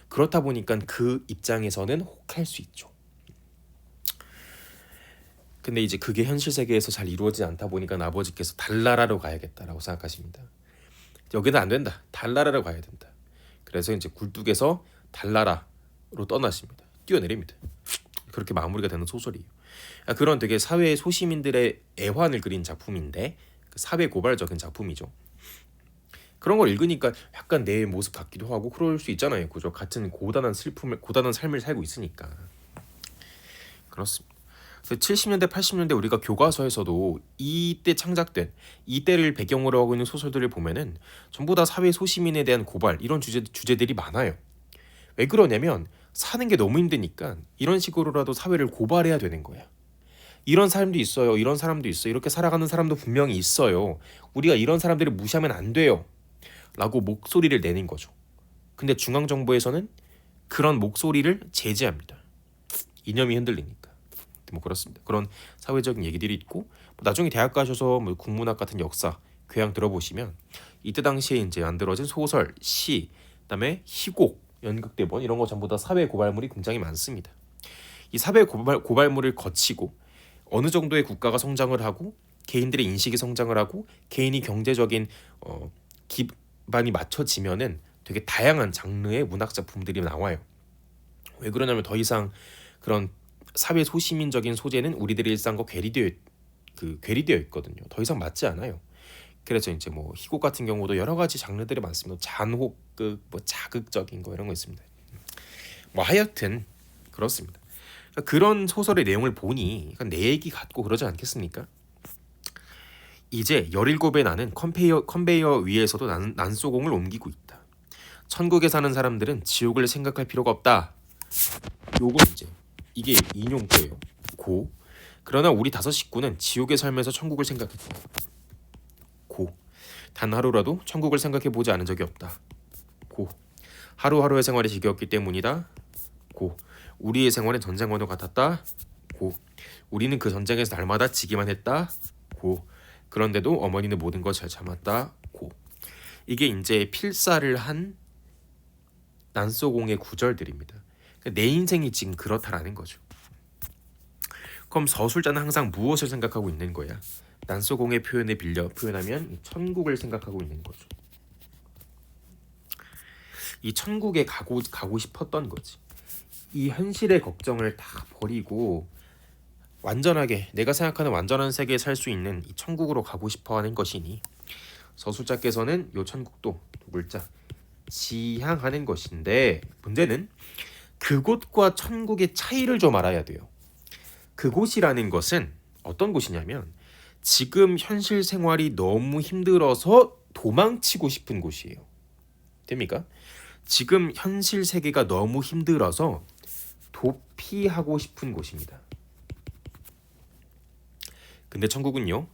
그렇다 보니까 그 입장에서는 혹할 수 있죠. 근데 이제 그게 현실 세계에서 잘 이루어지지 않다 보니까 아버지께서 달나라로 가야겠다라고 생각하십니다. 여기는 안 된다. 달나라로 가야 된다. 그래서 이제 굴뚝에서 달나라로 떠나십니다. 뛰어내립니다. 그렇게 마무리가 되는 소설이에요. 그런 되게 사회 소시민들의 애환을 그린 작품인데 사회 고발적인 작품이죠. 그런 걸 읽으니까 약간 내 모습 같기도 하고 그럴 수 있잖아요. 그죠? 같은 고단한 삶을 살고 있으니까. 그렇습니다. 70년대 80년대 우리가 교과서에서도 이때 창작된 이때를 배경으로 하고 있는 소설들을 보면은 전부 다 사회 소시민에 대한 고발 이런 주제들이 많아요. 왜 그러냐면 사는 게 너무 힘드니까 이런 식으로라도 사회를 고발해야 되는 거야. 이런 사람도 있어요. 이런 사람도 있어요. 이렇게 살아가는 사람도 분명히 있어요. 우리가 이런 사람들을 무시하면 안 돼요. 라고 목소리를 내는 거죠. 근데 중앙정부에서는 그런 목소리를 제지합니다. 이념이 흔들리니까. 뭐 그렇습니다. 그런 사회적인 얘기들이 있고 나중에 대학 가셔서 뭐 국문학 같은 역사 교양 들어보시면 이때 당시에 이제 만들어진 소설, 시, 그다음에 희곡, 연극대본 이런 거 전부 다 사회 고발물이 굉장히 많습니다. 이 사회 고발물을 거치고 어느 정도의 국가가 성장을 하고 개인들의 인식이 성장을 하고 개인이 경제적인 기반이 맞춰지면은 되게 다양한 장르의 문학 작품들이 나와요. 왜 그러냐면 더 이상 그런 사회 소시민적인 소재는 우리들의 일상과 괴리되어 있거든요. 더 이상 맞지 않아요. 그래서 이제 뭐 희곡 같은 경우도 여러 가지 장르들이 많습니다. 잔혹극, 뭐 자극적인 거 이런 거 있습니다. 뭐 하여튼 그렇습니다. 그러니까 그런 소설의 내용을 보니 내 얘기 같고 그러지 않겠습니까? 이제 17의 나는 컨베이어 위에서도 난소공을 옮기고 있다. 천국에 사는 사람들은 지옥을 생각할 필요가 없다. 요거 이제 이게 인용구예요. 고. 그러나 우리 다섯 식구는 지옥에 살면서 천국을 생각했다. 고. 단 하루라도 천국을 생각해보지 않은 적이 없다. 고. 하루하루의 생활이 지겨웠기 때문이다. 고. 우리의 생활은 전쟁과도 같았다. 고. 우리는 그 전쟁에서 날마다 지기만 했다. 고. 그런데도 어머니는 모든 걸 잘 참았다. 고. 이게 이제 필사를 한 난소공의 구절들입니다. 내 인생이 지금 그렇다라는 거죠. 그럼 서술자는 항상 무엇을 생각하고 있는 거야? 난소공의 표현에 빌려 표현하면 천국을 생각하고 있는 거죠. 이 천국에 가고 싶었던 거지. 이 현실의 걱정을 다 버리고 완전하게 내가 생각하는 완전한 세계에 살 수 있는 이 천국으로 가고 싶어하는 것이니 서술자께서는 요 천국도 두 글자 지향하는 것인데 문제는 그곳과 천국의 차이를 좀 알아야 돼요. 그곳이라는 것은 어떤 곳이냐면 지금 현실 생활이 너무 힘들어서 도망치고 싶은 곳이에요. 됩니까? 지금 현실 세계가 너무 힘들어서 도피하고 싶은 곳입니다. 근데 천국은요.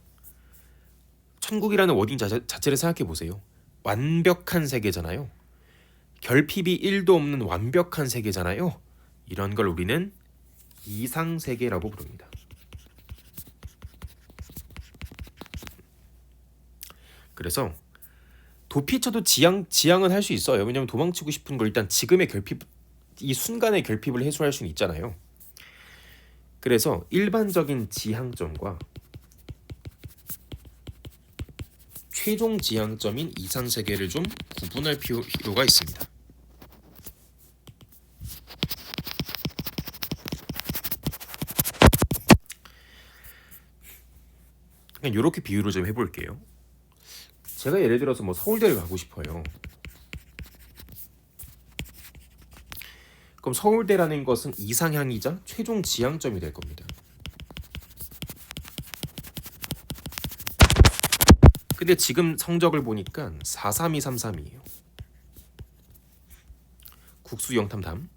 천국이라는 워딩 자체를 생각해 보세요. 완벽한 세계잖아요. 결핍이 1도 없는 완벽한 세계잖아요. 이런 걸 우리는 이상세계라고 부릅니다. 그래서 도피쳐도 지향은 할 수 있어요. 왜냐하면 도망치고 싶은 걸 일단 지금의 결핍, 이 순간의 결핍을 해소할 수는 있잖아요. 그래서 일반적인 지향점과 최종 지향점인 이상세계를 좀 구분할 필요가 있습니다. 그냥 이렇게 비유를 좀 해볼게요. 제가 예를 들어서 뭐 서울대를 가고 싶어요. 그럼 서울대라는 것은 이상향이자 최종 지향점이 될 겁니다. 근데 지금 성적을 보니까 43233이에요. 국수 영탐탐.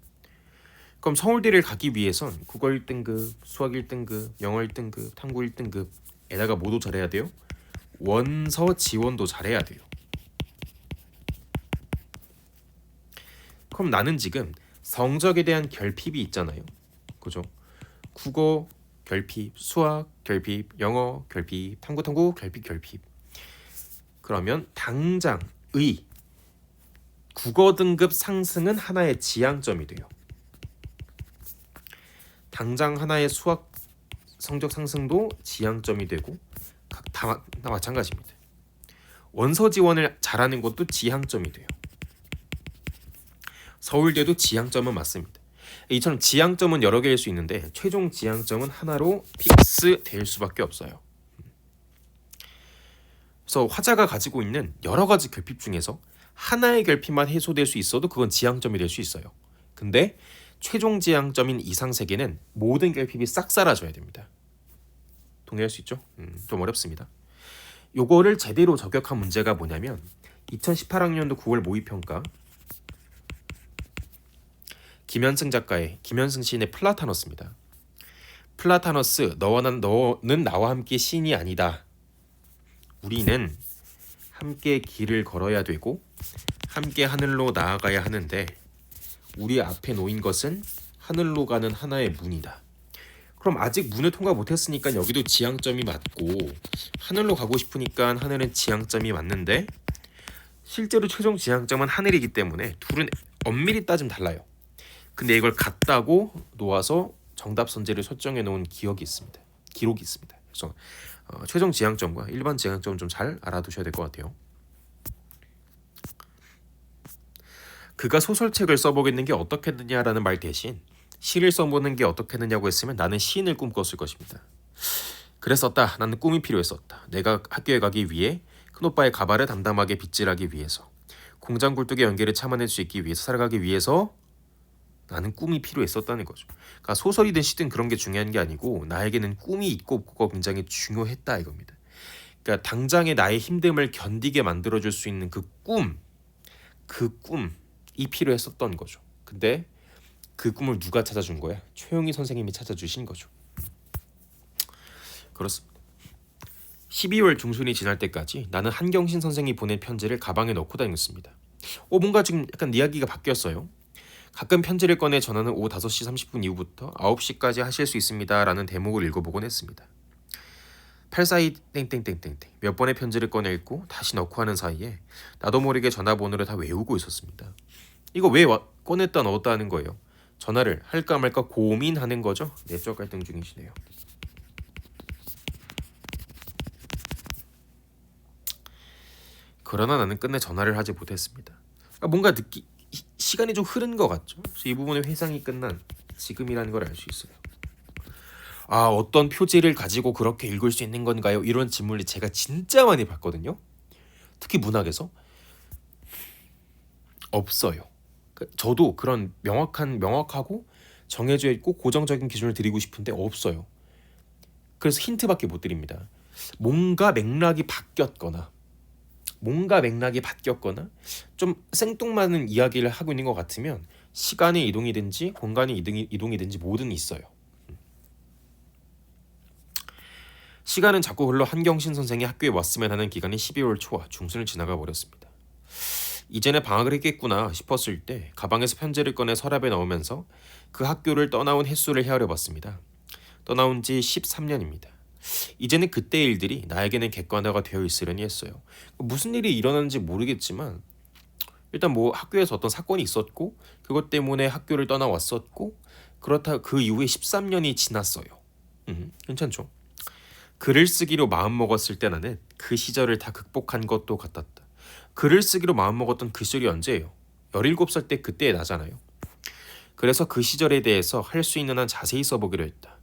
그럼 서울대를 가기 위해선 국어 1등급, 수학 1등급, 영어 1등급, 탐구 1등급에다가 뭐도 잘해야 돼요? 원서 지원도 잘해야 돼요. 그럼 나는 지금 성적에 대한 결핍이 있잖아요. 그죠? 국어 결핍, 수학 결핍, 영어 결핍, 탐구 결핍. 그러면 당장의 국어 등급 상승은 하나의 지향점이 돼요. 당장 하나의 수학 성적 상승도 지향점이 되고 다 마찬가지입니다. 원서 지원을 잘하는 것도 지향점이 돼요. 서울대도 지향점은 맞습니다. 이처럼 지향점은 여러 개일 수 있는데 최종 지향점은 하나로 픽스 될 수밖에 없어요. 그래서 화자가 가지고 있는 여러 가지 결핍 중에서 하나의 결핍만 해소될 수 있어도 그건 지향점이 될 수 있어요. 근데 최종 지향점인 이상세계는 모든 결핍이 싹 사라져야 됩니다. 동의할 수 있죠? 좀 어렵습니다. 요거를 제대로 저격한 문제가 뭐냐면 2018학년도 9월 모의평가 김현승 시인의 플라타너스입니다. 플라타너스 너는 나와 함께 시인이 아니다. 우리는 함께 길을 걸어야 되고 함께 하늘로 나아가야 하는데 우리 앞에 놓인 것은 하늘로 가는 하나의 문이다. 그럼 아직 문을 통과 못했으니까 여기도 지향점이 맞고 하늘로 가고 싶으니까 하늘은 지향점이 맞는데 실제로 최종 지향점은 하늘이기 때문에 둘은 엄밀히 따지면 달라요. 근데 이걸 같다고 놓아서 정답 선제를 설정해 놓은 기록이 있습니다. 그래서 최종 지향점과 일반 지향점은 좀 잘 알아두셔야 될 것 같아요. 그가 소설책을 써보겠는 게 어떻겠느냐라는 말 대신 시를 써보는 게 어떻겠느냐고 했으면 나는 시인을 꿈꿨을 것입니다. 그랬었다. 나는 꿈이 필요했었다. 내가 학교에 가기 위해 큰오빠의 가발을 담담하게 빗질하기 위해서 공장 굴뚝의 연기를 참아낼 수 있기 위해서 살아가기 위해서 나는 꿈이 필요했었다는 거죠. 그러니까 소설이든 시든 그런 게 중요한 게 아니고 나에게는 꿈이 있고 없고가 굉장히 중요했다 이겁니다. 그러니까 당장의 나의 힘듦을 견디게 만들어줄 수 있는 그 꿈이 필요했었던 거죠. 근데 그 꿈을 누가 찾아준 거야? 최영희 선생님이 찾아주신 거죠. 그렇습니다. 12월 중순이 지날 때까지 나는 한경신 선생이 보낸 편지를 가방에 넣고 다녔습니다. 뭔가 지금 약간 이야기가 바뀌었어요. 가끔 편지를 꺼내 전화는 오후 5시 30분 이후부터 9시까지 하실 수 있습니다 라는 대목을 읽어보곤 했습니다. 842 땡땡땡땡땡 몇 번의 편지를 꺼내 읽고 다시 넣고 하는 사이에 나도 모르게 전화번호를 다 외우고 있었습니다. 이거 왜 꺼냈다 넣었다 하는 거예요? 전화를 할까 말까 고민하는 거죠. 내적 갈등 중이시네요. 그러나 나는 끝내 전화를 하지 못했습니다. 뭔가 시간이 좀 흐른 것 같죠. 그래서 이 부분의 회상이 끝난 지금이라는 걸 알 수 있어요. 어떤 표지를 가지고 그렇게 읽을 수 있는 건가요? 이런 질문을 제가 진짜 많이 받거든요. 특히 문학에서 없어요. 저도 그런 명확하고 정해져 있고 고정적인 기준을 드리고 싶은데 없어요. 그래서 힌트밖에 못 드립니다. 뭔가 맥락이 바뀌었거나 좀 생뚱맞은 이야기를 하고 있는 것 같으면 시간의 이동이든지 공간의 이동이든지 뭐든 있어요. 시간은 자꾸 흘러 한경신 선생이 학교에 왔으면 하는 기간이 12월 초와 중순을 지나가 버렸습니다. 이제는 방학을 했겠구나 싶었을 때 가방에서 편지를 꺼내 서랍에 넣으면서 그 학교를 떠나온 횟수를 헤아려봤습니다. 떠나온 지 13년입니다. 이제는 그때의 일들이 나에게는 객관화가 되어 있으려니 했어요. 무슨 일이 일어났는지 모르겠지만 일단 뭐 학교에서 어떤 사건이 있었고 그것 때문에 학교를 떠나왔었고 그렇다 그 이후에 13년이 지났어요. 괜찮죠? 글을 쓰기로 마음먹었을 때 나는 그 시절을 다 극복한 것도 같았다. 글을 쓰기로 마음먹었던 그 시절이 언제예요? 17살 때 그때의 나잖아요. 그래서 그 시절에 대해서 할 수 있는 한 자세히 써보기로 했다.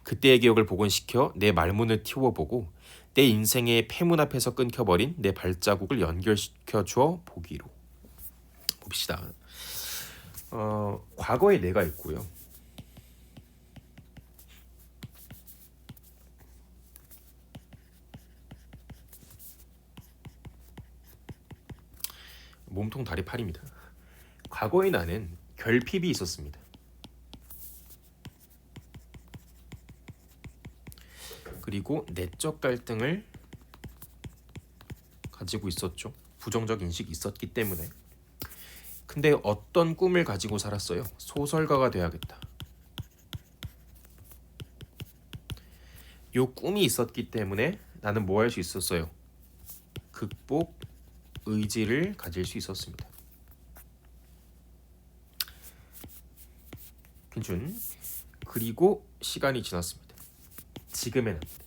그때의 기억을 복원시켜 내 말문을 틔워보고 내 인생의 폐문 앞에서 끊겨버린 내 발자국을 연결시켜줘 보기로. 봅시다. 과거의 내가 있고요. 몸통 다리 팔입니다. 과거의 나는 결핍이 있었습니다. 그리고 내적 갈등을 가지고 있었죠. 부정적 인식이 있었기 때문에. 근데 어떤 꿈을 가지고 살았어요? 소설가가 돼야겠다. 요 꿈이 있었기 때문에 나는 뭐 할 수 있었어요? 극복 의지를 가질 수 있었습니다. 괜춘. 그리고 시간이 지났습니다. 지금의 나입니다.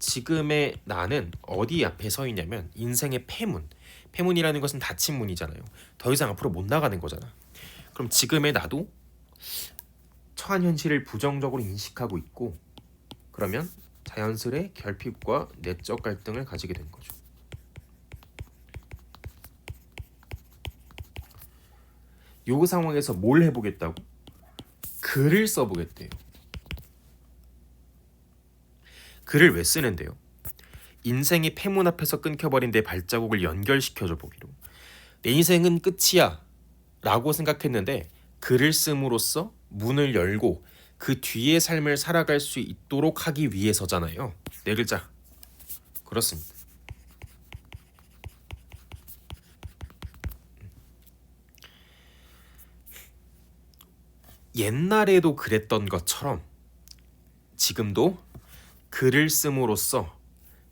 지금의 나는 어디 앞에 서 있냐면 인생의 폐문. 폐문이라는 것은 닫힌 문이잖아요. 더 이상 앞으로 못 나가는 거잖아. 그럼 지금의 나도 처한 현실을 부정적으로 인식하고 있고, 그러면 자연스레 결핍과 내적 갈등을 가지게 된 거죠. 요 상황에서 뭘 해보겠다고? 글을 써보겠대요. 글을 왜 쓰는데요? 인생이 폐문 앞에서 끊겨버린 내 발자국을 연결시켜줘 보기로. 내 인생은 끝이야 라고 생각했는데 글을 씀으로써 문을 열고 그 뒤의 삶을 살아갈 수 있도록 하기 위해서잖아요. 네 글자. 그렇습니다. 옛날에도 그랬던 것처럼 지금도 글을 씀으로써,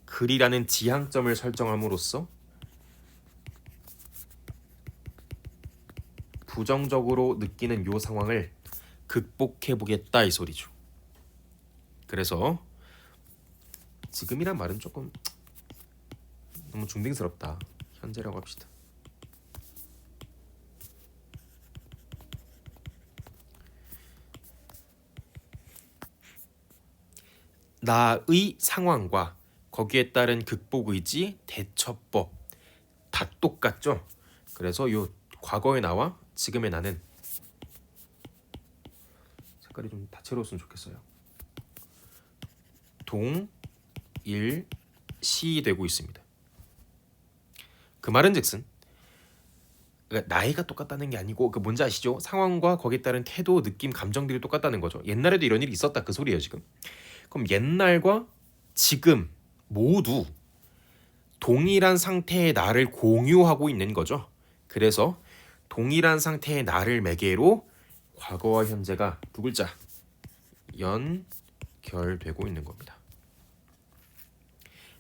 글이라는 지향점을 설정함으로써 부정적으로 느끼는 요 상황을 극복해보겠다 이 소리죠. 그래서 지금이란 말은 조금 너무 중딩스럽다. 현재라고 합시다. 나의 상황과 거기에 따른 극복 의지, 대처법 다 똑같죠. 그래서 요 과거의 나와 지금의 나는 색깔이 좀 다채로웠으면 좋겠어요. 동일시되고 있습니다. 그 말은즉슨 그러니까 나이가 똑같다는 게 아니고 그 뭔지 아시죠? 상황과 거기에 따른 태도, 느낌, 감정들이 똑같다는 거죠. 옛날에도 이런 일이 있었다 그 소리예요 지금. 그럼 옛날과 지금 모두 동일한 상태의 나를 공유하고 있는 거죠. 그래서 동일한 상태의 나를 매개로 과거와 현재가 두 글자 연결되고 있는 겁니다.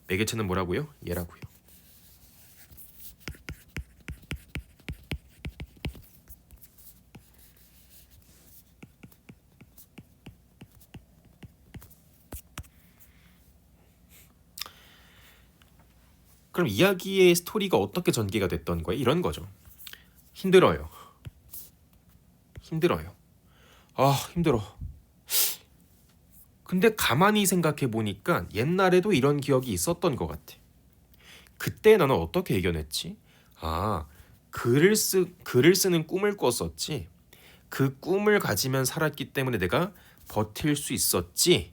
매개체는 뭐라고요? 얘라고요. 그럼 이야기의 스토리가 어떻게 전개가 됐던 거예요? 이런 거죠. 힘들어요. 아, 힘들어. 근데 가만히 생각해 보니까 옛날에도 이런 기억이 있었던 것 같아. 그때 나는 어떻게 해결했지? 아, 글을 쓰는 꿈을 꿨었지. 그 꿈을 가지면 살았기 때문에 내가 버틸 수 있었지.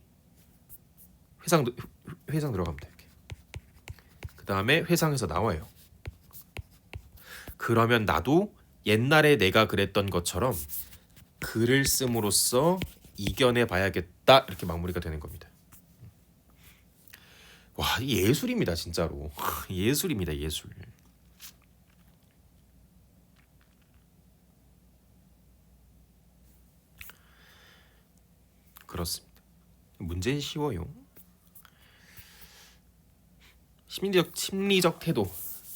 회상 들어가면 돼. 그 다음에 회상에서 나와요. 그러면 나도 옛날에 내가 그랬던 것처럼 글을 씀으로써 이겨내 봐야겠다. 이렇게 마무리가 되는 겁니다. 와, 예술입니다, 진짜로. 예술입니다, 예술. 그렇습니다. 문제는 쉬워요. 심리적 태도.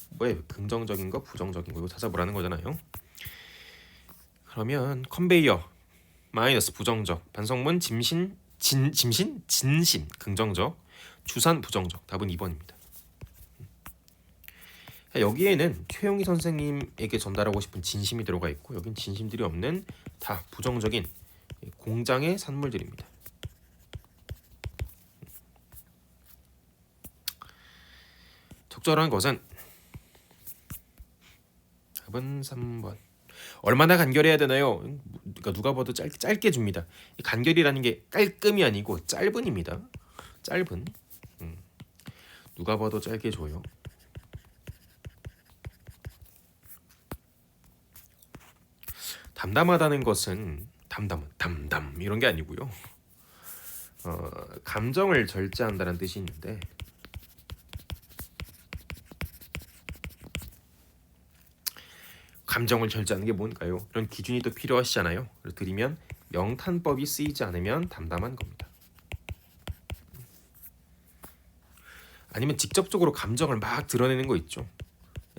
뭐예요? 긍정적인 거, 부정적인 거 이거 찾아보라는 거잖아요. 그러면 컨베이어 마이너스 부정적, 반성문 진심 긍정적, 주산 부정적. 답은 2번입니다. 여기에는 최용희 선생님에게 전달하고 싶은 진심이 들어가 있고 여긴 진심들이 없는 다 부정적인 공장의 산물들입니다. 적절한 것은 답은 3번. 얼마나 간결해야 되나요? 그러니까 누가 봐도 짧게 줍니다. 이 간결이라는 게 깔끔이 아니고 짧은입니다. 짧은. 누가 봐도 짧게 줘요. 담담하다는 것은 담담 이런 게 아니고요. 감정을 절제한다는 뜻이 있는데 감정을 절제하는 게 뭔가요? 이런 기준이 또 필요하시잖아요. 그래서 드리면 명탄법이 쓰이지 않으면 담담한 겁니다. 아니면 직접적으로 감정을 막 드러내는 거 있죠.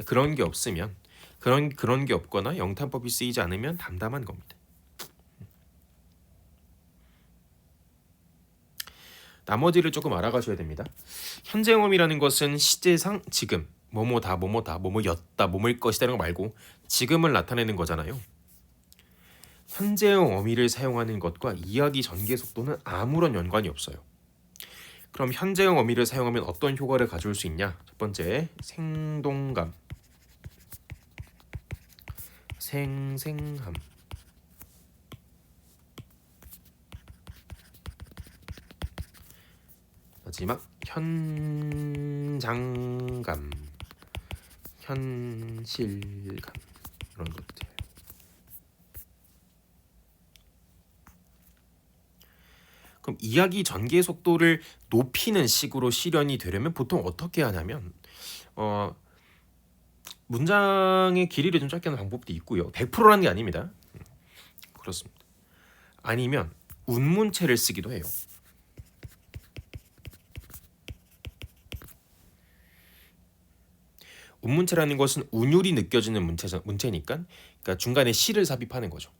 그런 게 없으면 그런 게 없거나 영탄법이 쓰이지 않으면 담담한 겁니다. 나머지를 조금 알아가셔야 됩니다. 현재형음이라는 것은 시제상 지금 뭐뭐다 뭐뭐였다 뭐뭐일 것이다 이런 거 말고 지금을 나타내는 거잖아요. 현재형 어미를 사용하는 것과 이야기 전개 속도는 아무런 연관이 없어요. 그럼 현재형 어미를 사용하면 어떤 효과를 가져올 수 있냐? 첫 번째, 생동감, 생생함. 마지막, 현장감, 현실감 이런 것들. 그럼 이야기 전개 속도를 높이는 식으로 실현이 되려면 보통 어떻게 하냐면 문장의 길이를 좀 짧게 하는 방법도 있고요. 100%라는 게 아닙니다. 그렇습니다. 아니면 운문체를 쓰기도 해요. 운문체라는 것은 운율이 느껴지는 문체니까 그러니까 중간에 시를 삽입하는 거죠.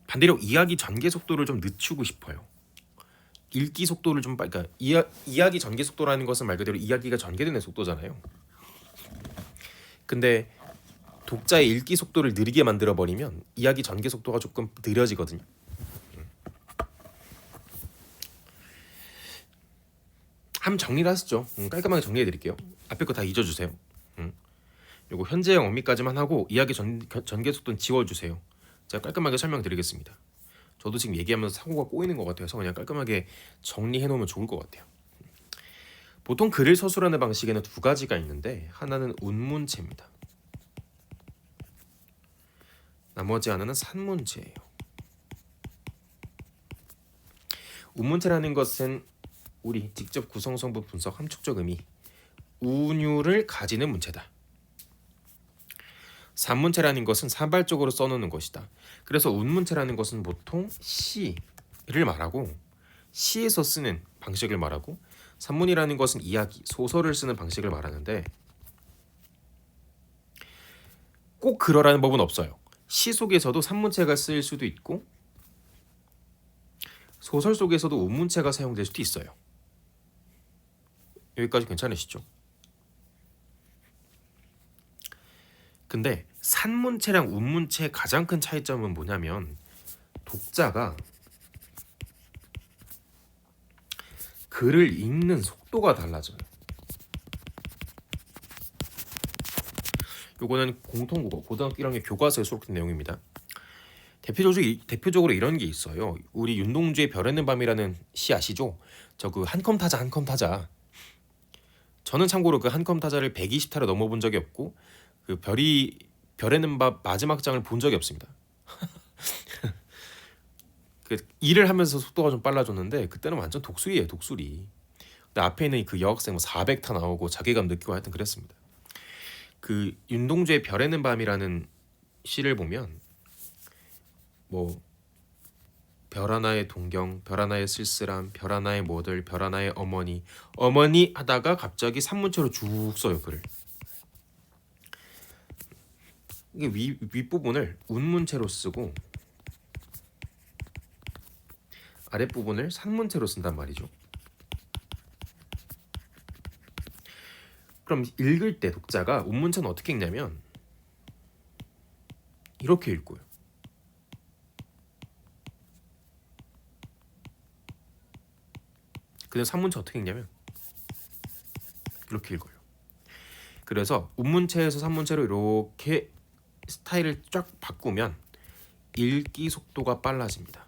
반대로 이야기 전개 속도를 좀 늦추고 싶어요. 읽기 속도를 좀 그러니까 이야기 전개 속도라는 것은 말 그대로 이야기가 전개되는 속도잖아요. 근데 독자의 읽기 속도를 느리게 만들어 버리면 이야기 전개 속도가 조금 느려지거든요. 한번 정리를 하시죠. 깔끔하게 정리해 드릴게요. 앞에 거 다 잊어주세요. 요거 현재형 어미까지만 하고 이야기 전개 속도는 지워주세요. 제가 깔끔하게 설명드리겠습니다. 저도 지금 얘기하면서 사고가 꼬이는 것 같아서 그냥 깔끔하게 정리해 놓으면 좋을 것 같아요. 보통 글을 서술하는 방식에는 두 가지가 있는데 하나는 운문체입니다. 나머지 하나는 산문체예요. 운문체라는 것은 우리 직접 구성성분 분석 함축적 의미 운율을 가지는 문체다. 산문체라는 것은 산발적으로 써놓는 것이다. 그래서 운문체라는 것은 보통 시를 말하고 시에서 쓰는 방식을 말하고 산문이라는 것은 이야기, 소설을 쓰는 방식을 말하는데 꼭 그러라는 법은 없어요. 시 속에서도 산문체가 쓰일 수도 있고 소설 속에서도 운문체가 사용될 수도 있어요. 여기까지 괜찮으시죠? 근데 산문체랑 운문체의 가장 큰 차이점은 뭐냐면 독자가 글을 읽는 속도가 달라져요. 요거는 공통국어 고등학교 1학년 교과서에 수록된 내용입니다. 대표적으로 이런 게 있어요. 우리 윤동주의 별의 는 밤이라는 시 아시죠? 저 그 한컴 타자. 저는 참고로 그 한컴 타자를 120타를 넘어본 적이 없고 그 별의 는 밤 마지막 장을 본 적이 없습니다. 그 일을 하면서 속도가 좀 빨라졌는데 그때는 완전 독수리예요, 독수리. 근데 앞에 있는 그 여학생 뭐 400타 나오고 자괴감 느끼고 하여튼 그랬습니다. 그 윤동주의 별의 는 밤이라는 시를 보면 뭐 별 하나의 동경, 별 하나의 쓸쓸함, 별 하나의 모델, 별 하나의 어머니 하다가 갑자기 산문체로 쭉 써요 글을. 이게 윗부분을 운문체로 쓰고 아랫부분을 산문체로 쓴단 말이죠. 그럼 읽을 때 독자가 운문체는 어떻게 읽냐면 이렇게 읽고요. 근데 산문체 어떻게 읽냐면 이렇게 읽어요. 그래서 운문체에서 산문체로 이렇게 스타일을 쫙 바꾸면 읽기 속도가 빨라집니다.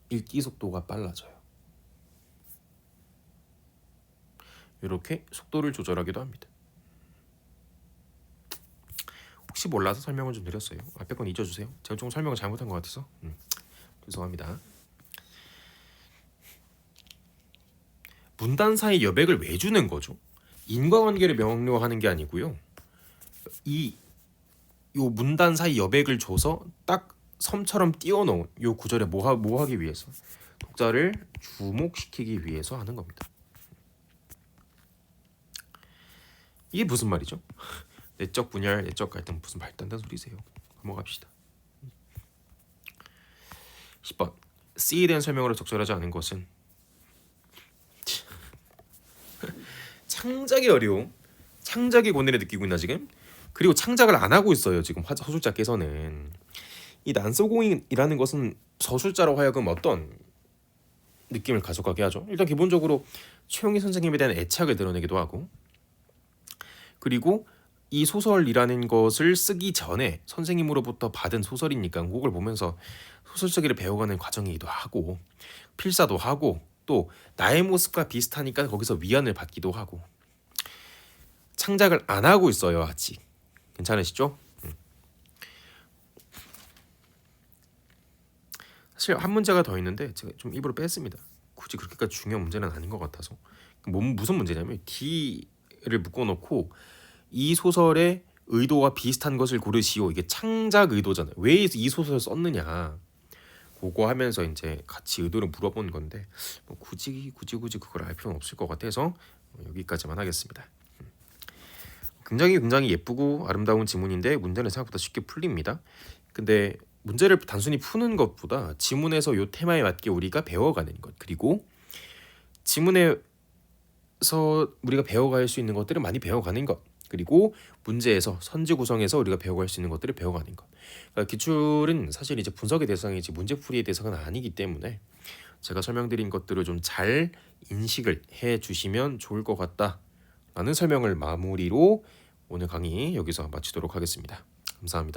읽기 속도가 빨라져요. 이렇게 속도를 조절하기도 합니다. 혹시 몰라서 설명을 좀 드렸어요. 앞에 건 잊어주세요. 제가 좀 설명을 잘못한 것 같아서 죄송합니다. 문단 사이 여백을 왜 주는 거죠? 인과관계를 명료하는 게 아니고요. 요 문단 사이 여백을 줘서 딱 섬처럼 띄워놓은 요 구절에 뭐 하기 위해서? 독자를 주목시키기 위해서 하는 겁니다. 이게 무슨 말이죠? 내적 분열, 내적 갈등 무슨 말도 안 되는 소리세요. 넘어갑시다. 10번 C에 대한 설명으로 적절하지 않은 것은 창작의 어려움, 창작의 고뇌를 느끼고 있나 지금? 그리고 창작을 안 하고 있어요 지금 서술자께서는. 이 난소공이라는 것은 서술자로 하여금 어떤 느낌을 가져가게 하죠. 일단 기본적으로 최용희 선생님에 대한 애착을 드러내기도 하고, 그리고 이 소설이라는 것을 쓰기 전에 선생님으로부터 받은 소설이니까 그걸 보면서 소설 쓰기를 배워가는 과정이기도 하고, 필사도 하고, 또 나의 모습과 비슷하니까 거기서 위안을 받기도 하고. 창작을 안 하고 있어요 아직. 괜찮으시죠? 사실 한 문제가 더 있는데 제가 좀 입으로 뺐습니다. 굳이 그렇게까지 중요한 문제는 아닌 것 같아서. 무슨 문제냐면 D를 묶어놓고 이 소설의 의도와 비슷한 것을 고르시오. 이게 창작 의도잖아요. 왜 이 소설을 썼느냐. 그거 하면서 이제 같이 의도를 물어본 건데 뭐 굳이 그걸 알 필요는 없을 것 같아서 여기까지만 하겠습니다. 굉장히 예쁘고 아름다운 지문인데 문제는 생각보다 쉽게 풀립니다. 근데 문제를 단순히 푸는 것보다 지문에서 요 테마에 맞게 우리가 배워가는 것, 그리고 지문에서 우리가 배워갈 수 있는 것들을 많이 배워가는 것, 그리고 문제에서 선지 구성에서 우리가 배워갈 수 있는 것들을 배워가는 것. 그러니까 기출은 사실 이제 분석의 대상이지 문제풀이의 대상은 아니기 때문에 제가 설명드린 것들을 좀 잘 인식을 해주시면 좋을 것 같다라는 설명을 마무리로 오늘 강의 여기서 마치도록 하겠습니다. 감사합니다.